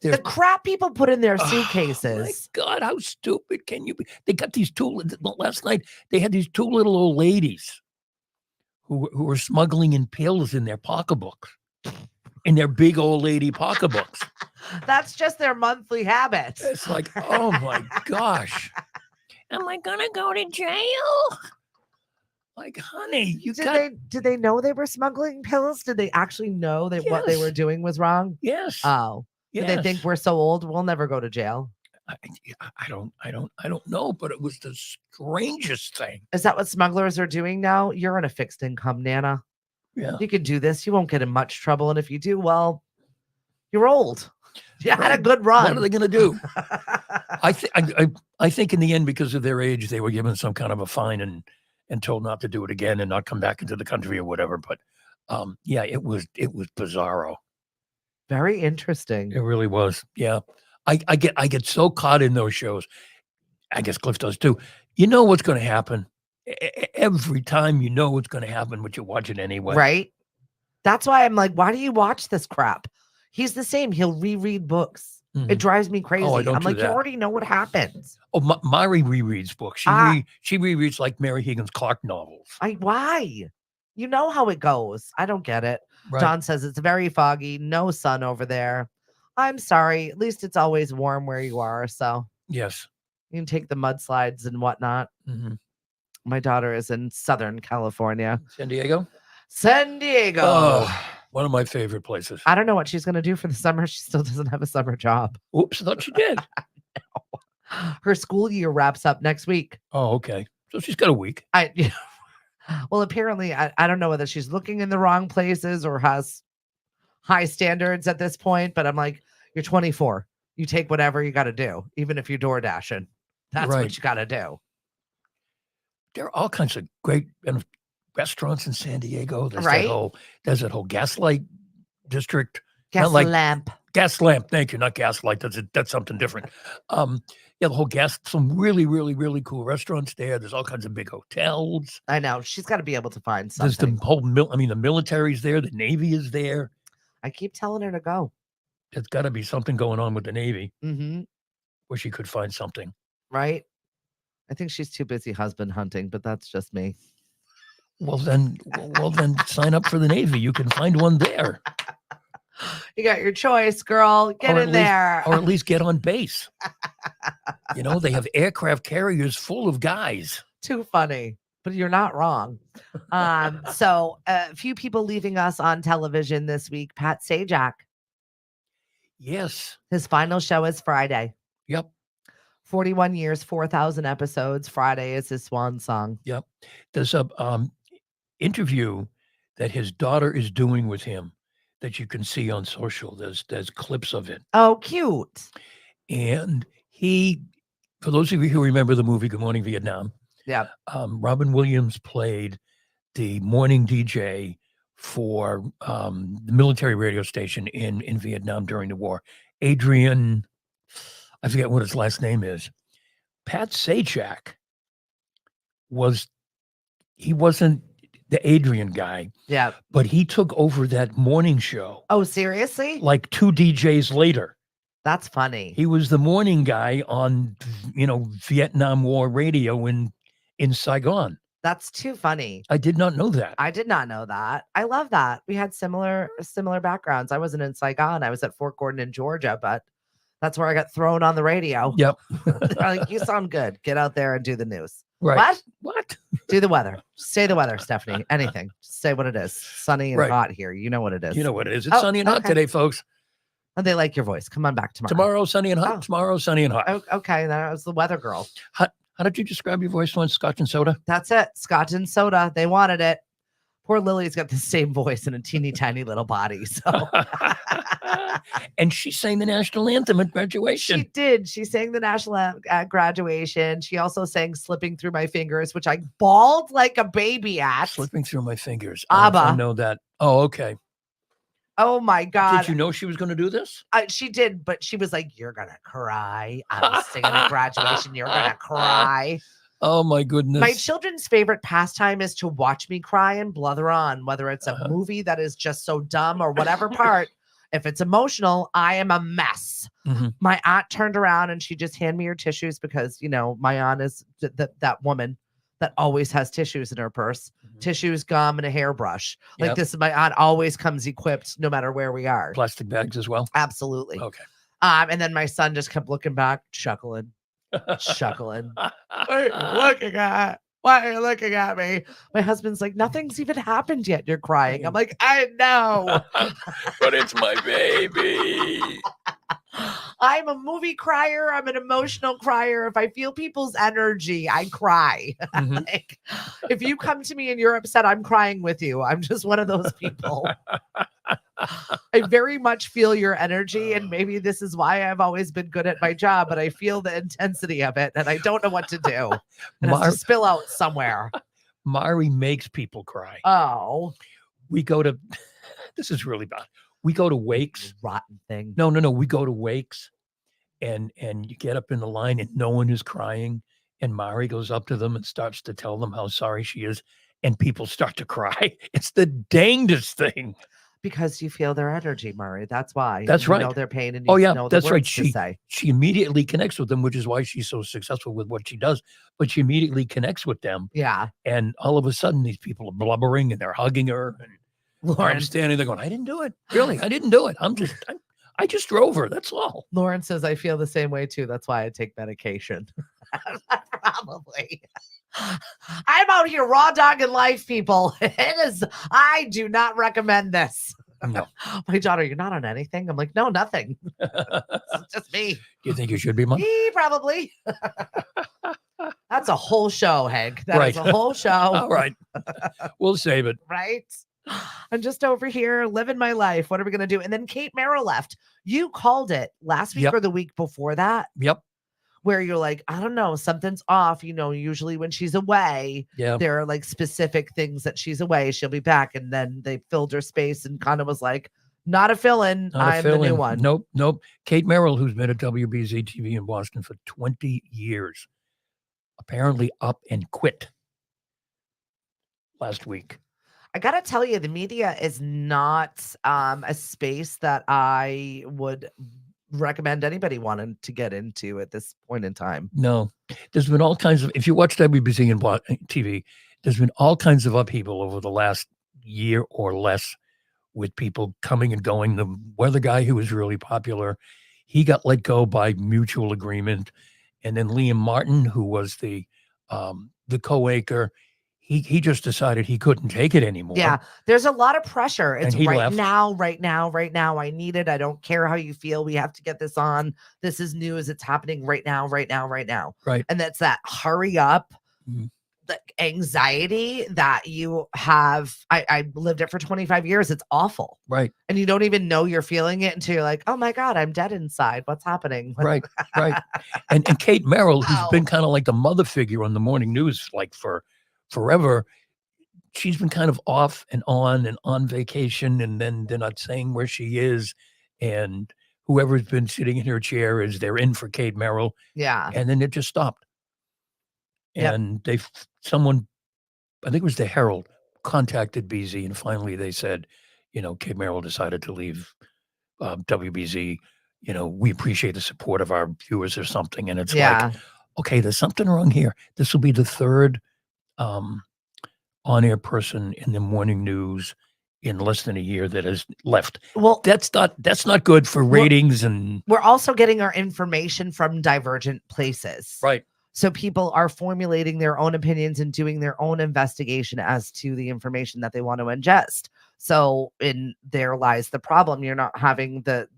They're- The crap people put in their Oh, suitcases. my God, how stupid can you be? They got these last night, they had these two little old ladies who were smuggling in pills in their pocketbooks, in their big old lady pocketbooks. That's just their monthly habit. It's like, oh my gosh. Am I going to go to jail? Like, honey, Did they know they were smuggling pills? Did they actually know that what they Yes. were doing was wrong? Yes. Oh, yes. Did they think we're so old we'll never go to jail? I don't know, but it was the strangest thing. Is that what smugglers are doing now? You're on a fixed income, Nana. Yeah. You can do this. You won't get in much trouble. And if you do, well, you're old. You had a good run. What are they going to do? I think in the end, because of their age, they were given some kind of a fine and told not to do it again and not come back into the country or whatever. But yeah, it was bizarro. Very interesting. It really was. Yeah. I get so caught in those shows. I guess Cliff does too. You know what's going to happen. Every time you know what's going to happen, but you watch it anyway. Right? That's why I'm like, why do you watch this crap? He's the same. He'll reread books. Mhm. It drives me crazy. I don't I'm do like, you that. already know what happens. Oh, Mari rereads books. She rereads like Mary Higgins Clark novels. Why? You know how it goes. I don't get it. Right. John says it's very foggy. No sun over there. I'm sorry. At least it's always warm where you are. So Yes. you can take the mudslides and whatnot. Mm-hmm. My daughter is in Southern California. San Diego. San Diego. Oh, One of my favorite places. I don't know what she's going to do for the summer. She still doesn't have a summer job. Oops, I thought she did. Her school year wraps up next week. Oh, okay. So she's got a week. Well, apparently, I don't know whether she's looking in the wrong places or has high standards at this point, but I'm like, you're 24. You take whatever you got to do, even if you're door dashing. That's Right. what you got to do. There are all kinds of great restaurants in San Diego. There's Right? There's that whole Gaslight district. Gas Not like lamp. Gas lamp. Thank you. Not Gaslight. That's something different. Yeah, the whole some really, really, really cool restaurants there. There's all kinds of big hotels. I know. She's got to be able to find There's something. the whole the military's there. The Navy is there. I keep telling her to go. There's got to be something going on with the Navy Mm-hmm. where she could find something. Right? I think she's too busy husband hunting, but that's just me. Well, then sign up for the Navy. You can find one there. You got your choice, girl. Get in there. Or at least get on base. They have aircraft carriers full of guys. Too funny, but you're not wrong. So a few people leaving us on television this week. Pat Sajak. Yes. His final show is Friday. Yep. 41 years, 4,000 episodes. Friday is his swan song. Yep. There's a interview that his daughter is doing with him that you can see on social. There's clips of it. Oh, cute. And for those of you who remember the movie Good Morning Vietnam, Yeah. Robin Williams played the morning DJ for the military radio station in Vietnam during the war. Adrian, I forget what his last name is. Pat Sajak he wasn't the Adrian guy. Yeah. But he took over that morning show. Oh, seriously? Like 2 DJs later. That's funny. He was the morning guy on, Vietnam War radio in Saigon. That's too funny. I did not know that. I did not know that. I love that. We had similar backgrounds. I wasn't in Saigon. I was at Fort Gordon in Georgia, but that's where I got thrown on the radio. Yep. They're like, you sound good. Get out there and do the news. Right. What? Do the weather. Say the weather, Stephanie. Anything. Just say what it is. Sunny and hot here. You know what it is. You know what it is. It's sunny and hot today, folks. And they like your voice. Come on back tomorrow. Tomorrow, sunny and hot. Tomorrow, sunny and hot. Okay. That was the weather girl. How did you describe your voice once? Scotch and soda? That's it. Scotch and soda. They wanted it. Poor Lily's got the same voice and a teeny tiny little body. So and she sang the national anthem at graduation. She did. She sang the national anthem at graduation. She also sang Slipping Through My Fingers, which I bawled like a baby at. Slipping Through My Fingers. ABBA. I know that. Oh, okay. Oh my God. Did you know she was going to do this? She did, but she was like, you're going to cry. I was singing at graduation. You're going to cry. Oh my goodness. My children's favorite pastime is to watch me cry and blather on, whether it's a movie that is just so dumb or whatever part. If it's emotional, I am a mess. Mm-hmm. My aunt turned around and she just handed me her tissues because, my aunt is that woman that always has tissues in her purse, tissues, gum, and a hairbrush. Like this, my aunt always comes equipped no matter where we are. Plastic bags as well? Absolutely. Okay. And then my son just kept looking back, chuckling. What are you looking at? Why are you looking at me? My husband's like, nothing's even happened yet. You're crying. I'm like, I know. But it's my baby. I'm a movie crier. I'm an emotional crier. If I feel people's energy, I cry. Mm-hmm. Like, if you come to me and you're upset, I'm crying with you. I'm just one of those people. I very much feel your energy, and maybe this is why I've always been good at my job, but I feel the intensity of it, and I don't know what to do. And it's to spill out somewhere. Mari makes people cry. Oh. We go to, this is really bad. We go to wakes. Rotten thing. No. We go to wakes, and you get up in the line, and no one is crying, and Mari goes up to them and starts to tell them how sorry she is, and people start to cry. It's the dangest thing. Because you feel their energy, Murray. That's why. That's right. You know their pain, and you know the that's words right. to say. She immediately connects with them, which is why she's so successful with what she does. But she immediately connects with them. Yeah. And all of a sudden, these people are blubbering and they're hugging her. And Lauren, I'm standing there going, I didn't do it. Really, I didn't do it. I just drove her. That's all. Lauren says, I feel the same way too. That's why I take medication. Probably. I'm out here raw dogging life, people. I do not recommend this. No. My daughter, you're not on anything. I'm like, no, nothing. Do It's just me. you think you should be, Mom? Probably. That's a whole show, Hank. That is Right. a whole show. All right. We'll save it. Right? I'm just over here living my life. What are we going to do? And then Kate Merill left. You called it last week Yep. or the week before that, Yep. where you're like, I don't know, something's off. Usually when she's away, Yeah. there are like specific things that she's away. She'll be back. And then they filled her space and kind of was like, not a fill-in. Not a I'm the new fill-in. one. Nope. Kate Merill, who's been at WBZ TV in Boston for 20 years, apparently up and quit last week. I got to tell you, the media is not a space that I would recommend anybody wanting to get into at this point in time. No, there's been all kinds of, if you watch WBZ and TV, there's been all kinds of upheaval over the last year or less with people coming and going. The weather guy who was really popular, he got let go by mutual agreement. And then Liam Martin, who was the co-anchor, he just decided he couldn't take it anymore. Yeah, there's a lot of pressure. It's he right left. now. I need it. I don't care how you feel. We have to get this on. This is news. It's happening right now. Right. And that's that hurry up, Mhm. the anxiety that you have. I lived it for 25 years. It's awful. Right. And you don't even know you're feeling it until you're like, oh my God, I'm dead inside. What's happening? Right. And Kate Merill, who's Wow. been kind of like the mother figure on the morning news, like for forever, she's been kind of off and on vacation, and then they're not saying where she is, and whoever's been sitting in her chair they're in for Kate Merill, Yeah. and then it just stopped. Yep. And someone, I think it was the Herald, contacted BZ, and finally they said, Kate Merill decided to leave WBZ. We appreciate the support of our viewers or something, and it's like, okay, there's something wrong here. This will be the third on-air person in the morning news in less than a year that has left. Well, That's not good for ratings. And we're also getting our information from divergent places. right. So people are formulating their own opinions and doing their own investigation as to the information that they want to ingest. So in there lies the problem. You're not having the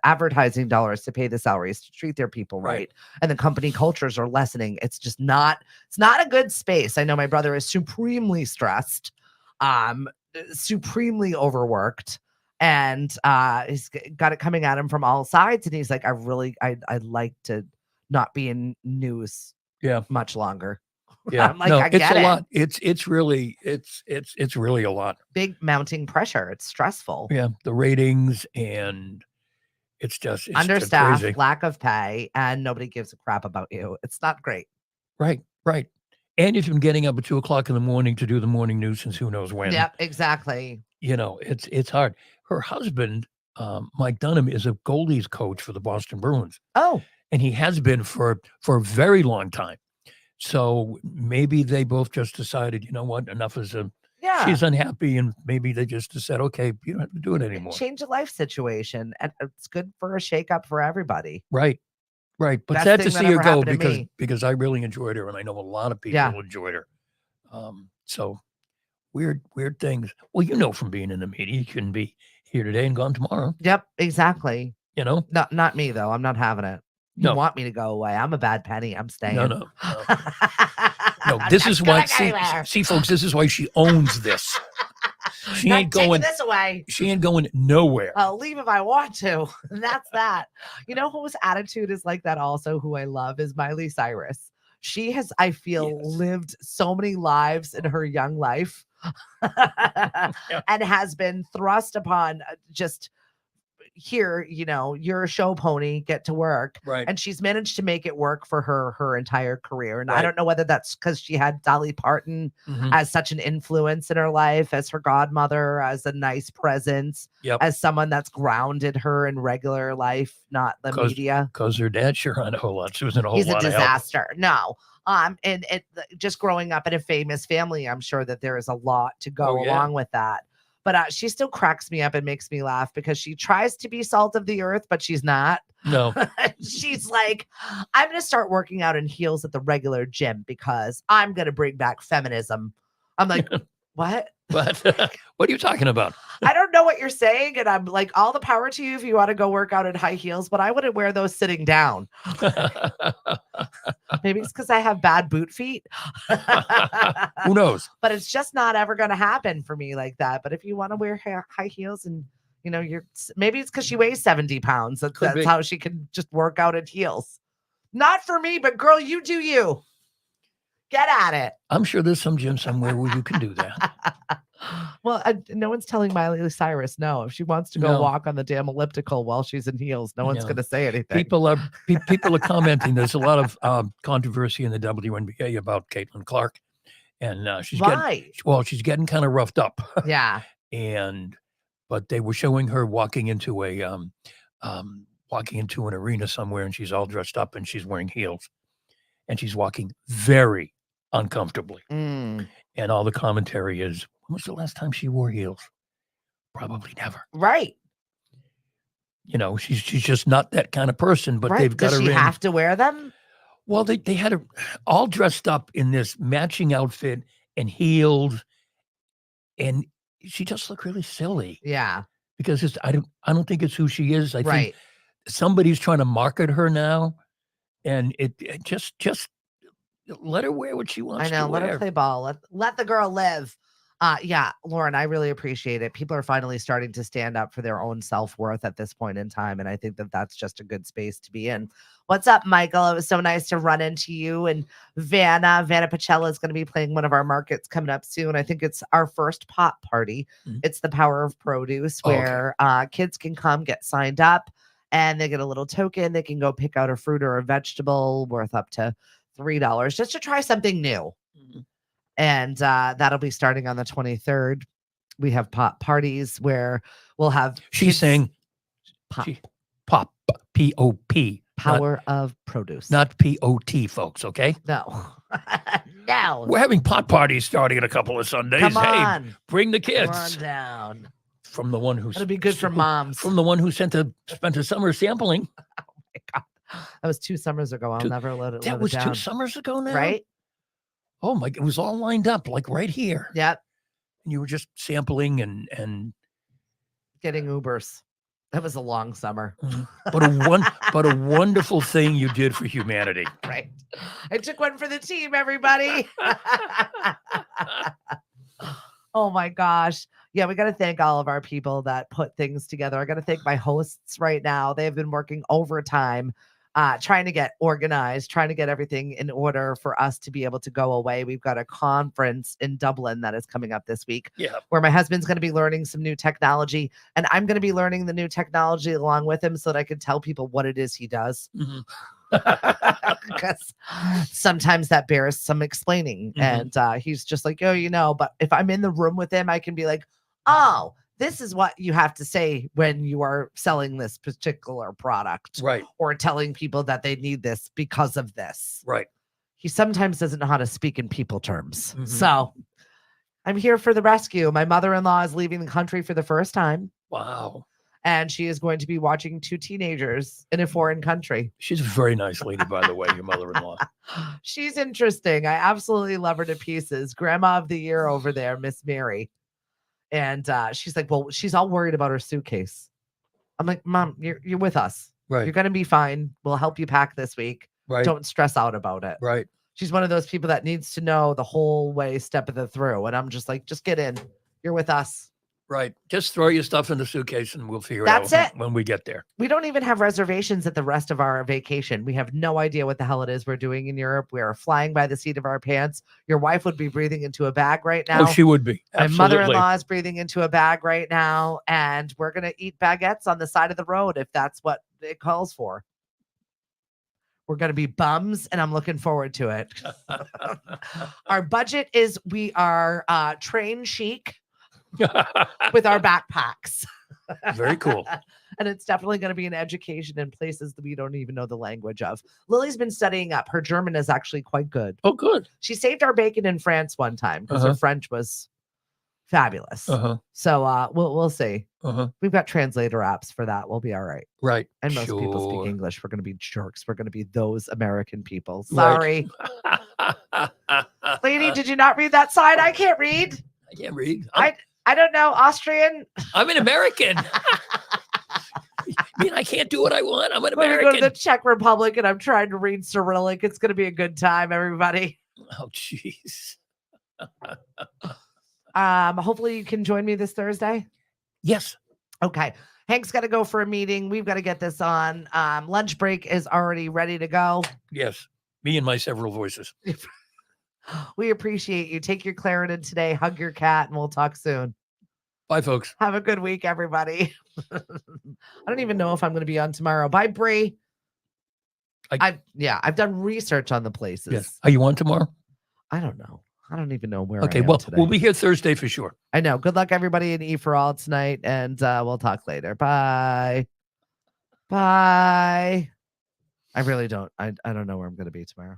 advertising dollars to pay the salaries to treat their people right. And the company cultures are lessening. It's just not, it's not a good space. I know my brother is supremely stressed, supremely overworked, and he's got it coming at him from all sides. And he's like, I'd like to not be in news much longer. Yeah. I'm like, I it's get a it. lot. It's really a lot. Big mounting pressure. It's stressful. Yeah. The ratings, and it's understaffed, crazy. lack of pay, and nobody gives a crap about you. It's not great. Right. And if you're getting up at 2:00 in the morning to do the morning news since who knows when. Yep, exactly. It's hard. Her husband, Mike Dunham, is a Goldies coach for the Boston Bruins. Oh. And he has been for a very long time. So maybe they both just decided, you know what, enough is she's unhappy, and maybe they just said, okay, you don't have to do it anymore. Change of life situation. And it's good for a shakeup for everybody. Right. But Best sad to thing that see her ever go happened to me. because I really enjoyed her, and I know a lot of people enjoyed her. So weird things. Well, from being in the media, you couldn't be here today and gone tomorrow. Yep, exactly. Not me though. I'm not having it. You want me to go away? I'm a bad penny. I'm staying. No. This is why. See, folks. This is why she owns this. She ain't going this away. She ain't going nowhere. I'll leave if I want to. That's that. Whose attitude is like that also, who I love, is Miley Cyrus. She has, I feel, lived so many lives in her young life and has been thrust upon just here, you're a show pony, get to work. Right. And she's managed to make it work for her entire career. And I don't know whether that's because she had Dolly Parton as such an influence in her life, as her godmother, as a nice presence, as someone that's grounded her in regular life, not the media. Because her dad sure had a whole lot. She was in a whole lot of help. He's a disaster. No. And just growing up in a famous family, I'm sure that there is a lot to go along with that. But she still cracks me up and makes me laugh because she tries to be salt of the earth, but she's not. No. She's like, I'm going to start working out in heels at the regular gym because I'm going to bring back feminism. I'm like, What? But what are you talking about? I don't know what you're saying, and I'm like, all the power to you if you want to go work out in high heels, but I wouldn't wear those sitting down. Maybe it's because I have bad boot feet. Who knows? But it's just not ever going to happen for me like that. But if you want to wear high heels and maybe it's because she weighs 70 pounds. Could That's be. how she can just work out in heels. Not for me, but girl, you do you. Get at it. I'm sure there's some gym somewhere where you can do that. Well, no one's telling Miley Cyrus no. If she wants to go No. walk on the damn elliptical while she's in heels, no one's No. going to say anything. People are commenting. There's a lot of controversy in the WNBA about Caitlin Clark, and she's Why? getting kind of roughed up. Yeah. But they were showing her walking into an arena somewhere, and she's all dressed up and she's wearing heels, and she's walking very uncomfortably. Mm. And all the commentary is, when was the last time she wore heels? Probably never. Right. She's just not that kind of person, but right. they've got Does her she in. have to wear them? Well, they had her all dressed up in this matching outfit and heels, and she just looked really silly. Yeah. Because I don't think it's who she is. I Right. think somebody's trying to market her now, and it just let her wear what she wants I know. to Let wear. her play ball. Let the girl live. Yeah, Lauren, I really appreciate it. People are finally starting to stand up for their own self-worth at this point in time. And I think that that's just a good space to be in. What's up, Michael? It was so nice to run into you. And Vanna Pachella is going to be playing one of our markets coming up soon. I think it's our first pop party. Mhm. It's the Power of Produce, Oh, okay. where kids can come get signed up and they get a little token. They can go pick out a fruit or a vegetable worth up to $3 just to try something new. Mhm. And that'll be starting on the 23rd. We have pop parties where we'll have She's saying pop, pop, P-O-P. Power of Produce. Not P-O-T, folks, okay? No. No. We're having pot parties starting in a couple of Sundays. Come Hey, on. bring the Come on kids. down. From the one who's That'll be good for moms. From the one who spent a summer sampling. That was 2 summers ago. I'll never let it That was down. 2 summers ago now? Right? Oh my, it was all lined up, like right here. Yep. And you were just sampling and Getting Ubers. That was a long summer. but a wonderful thing you did for humanity. Right. I took one for the team, everybody. Oh my gosh. Yeah, we got to thank all of our people that put things together. I got to thank my hosts right now. They've been working overtime, trying to get organized, trying to get everything in order for us to be able to go away. We've got a conference in Dublin that is coming up this week, where my husband's going to be learning some new technology, and I'm going to be learning the new technology along with him so that I can tell people what it is he does. Mm-hmm. Because sometimes that bears some explaining. Mhm. And he's just like, oh, but if I'm in the room with him, I can be like, oh, this is what you have to say when you are selling this particular product, Right. or telling people that they need this because of this. Right. He sometimes doesn't know how to speak in people terms. Mhm. So I'm here for the rescue. My mother-in-law is leaving the country for the first time, Wow. and she is going to be watching 2 teenagers in a foreign country. She's a very nice lady, by the way, your mother-in-law. She's interesting. I absolutely love her to pieces. Grandma of the year over there, Miss Mary. And she's like, well, she's all worried about her suitcase. I'm like, Mom, you're with us. You're Right. going to be fine. We'll help you pack this week. Right. Don't stress out about it. Right. She's one of those people that needs to know the whole way, step of the through. And I'm just like, just get in. You're with us. Right. Just throw your stuff in the suitcase and we'll figure That's it out it. when we get there. We don't even have reservations at the rest of our vacation. We have no idea what the hell it is we're doing in Europe. We are flying by the seat of our pants. Your wife would be breathing into a bag right now. Oh, she would be. My Absolutely. mother-in-law is breathing into a bag right now, and we're going to eat baguettes on the side of the road if that's what it calls for. We're going to be bums, and I'm looking forward to it. Our budget is we are train chic with our backpacks. Very cool. And it's definitely going to be an education in places that we don't even know the language of. Lily's been studying up. Her German is actually quite good. Oh, good. She saved our bacon in France one time because her French was fabulous. So we'll see. We've got translator apps for that. We'll be all right. Right. And most people Sure. speak English. We're going to be jerks. We're going to be those American people. Sorry. Right. Lady, did you not read that sign? I can't read. I can't read. I don't know. Austrian. I'm an American. I mean, I can't do what I want. I'm an Let me go American. to the Czech Republic and I'm trying to read Cyrillic. It's going to be a good time, everybody. Oh, jeez. Hopefully you can join me this Thursday. Yes. Okay. Hank's got to go for a meeting. We've got to get this on. Lunch break is already ready to go. Yes. Me and my several voices. We appreciate you. Take your Claritin today. Hug your cat, and we'll talk soon. Bye, folks. Have a good week, everybody. I don't even know if I'm going to be on tomorrow. Bye, Bree. I've done research on the places. Yes. Are you on tomorrow? I don't know. I don't even know where. Okay. I am Well, today. we'll be here Thursday for sure. I know. Good luck, everybody, in E for All tonight, and we'll talk later. Bye. Bye. I really don't. I don't know where I'm going to be tomorrow.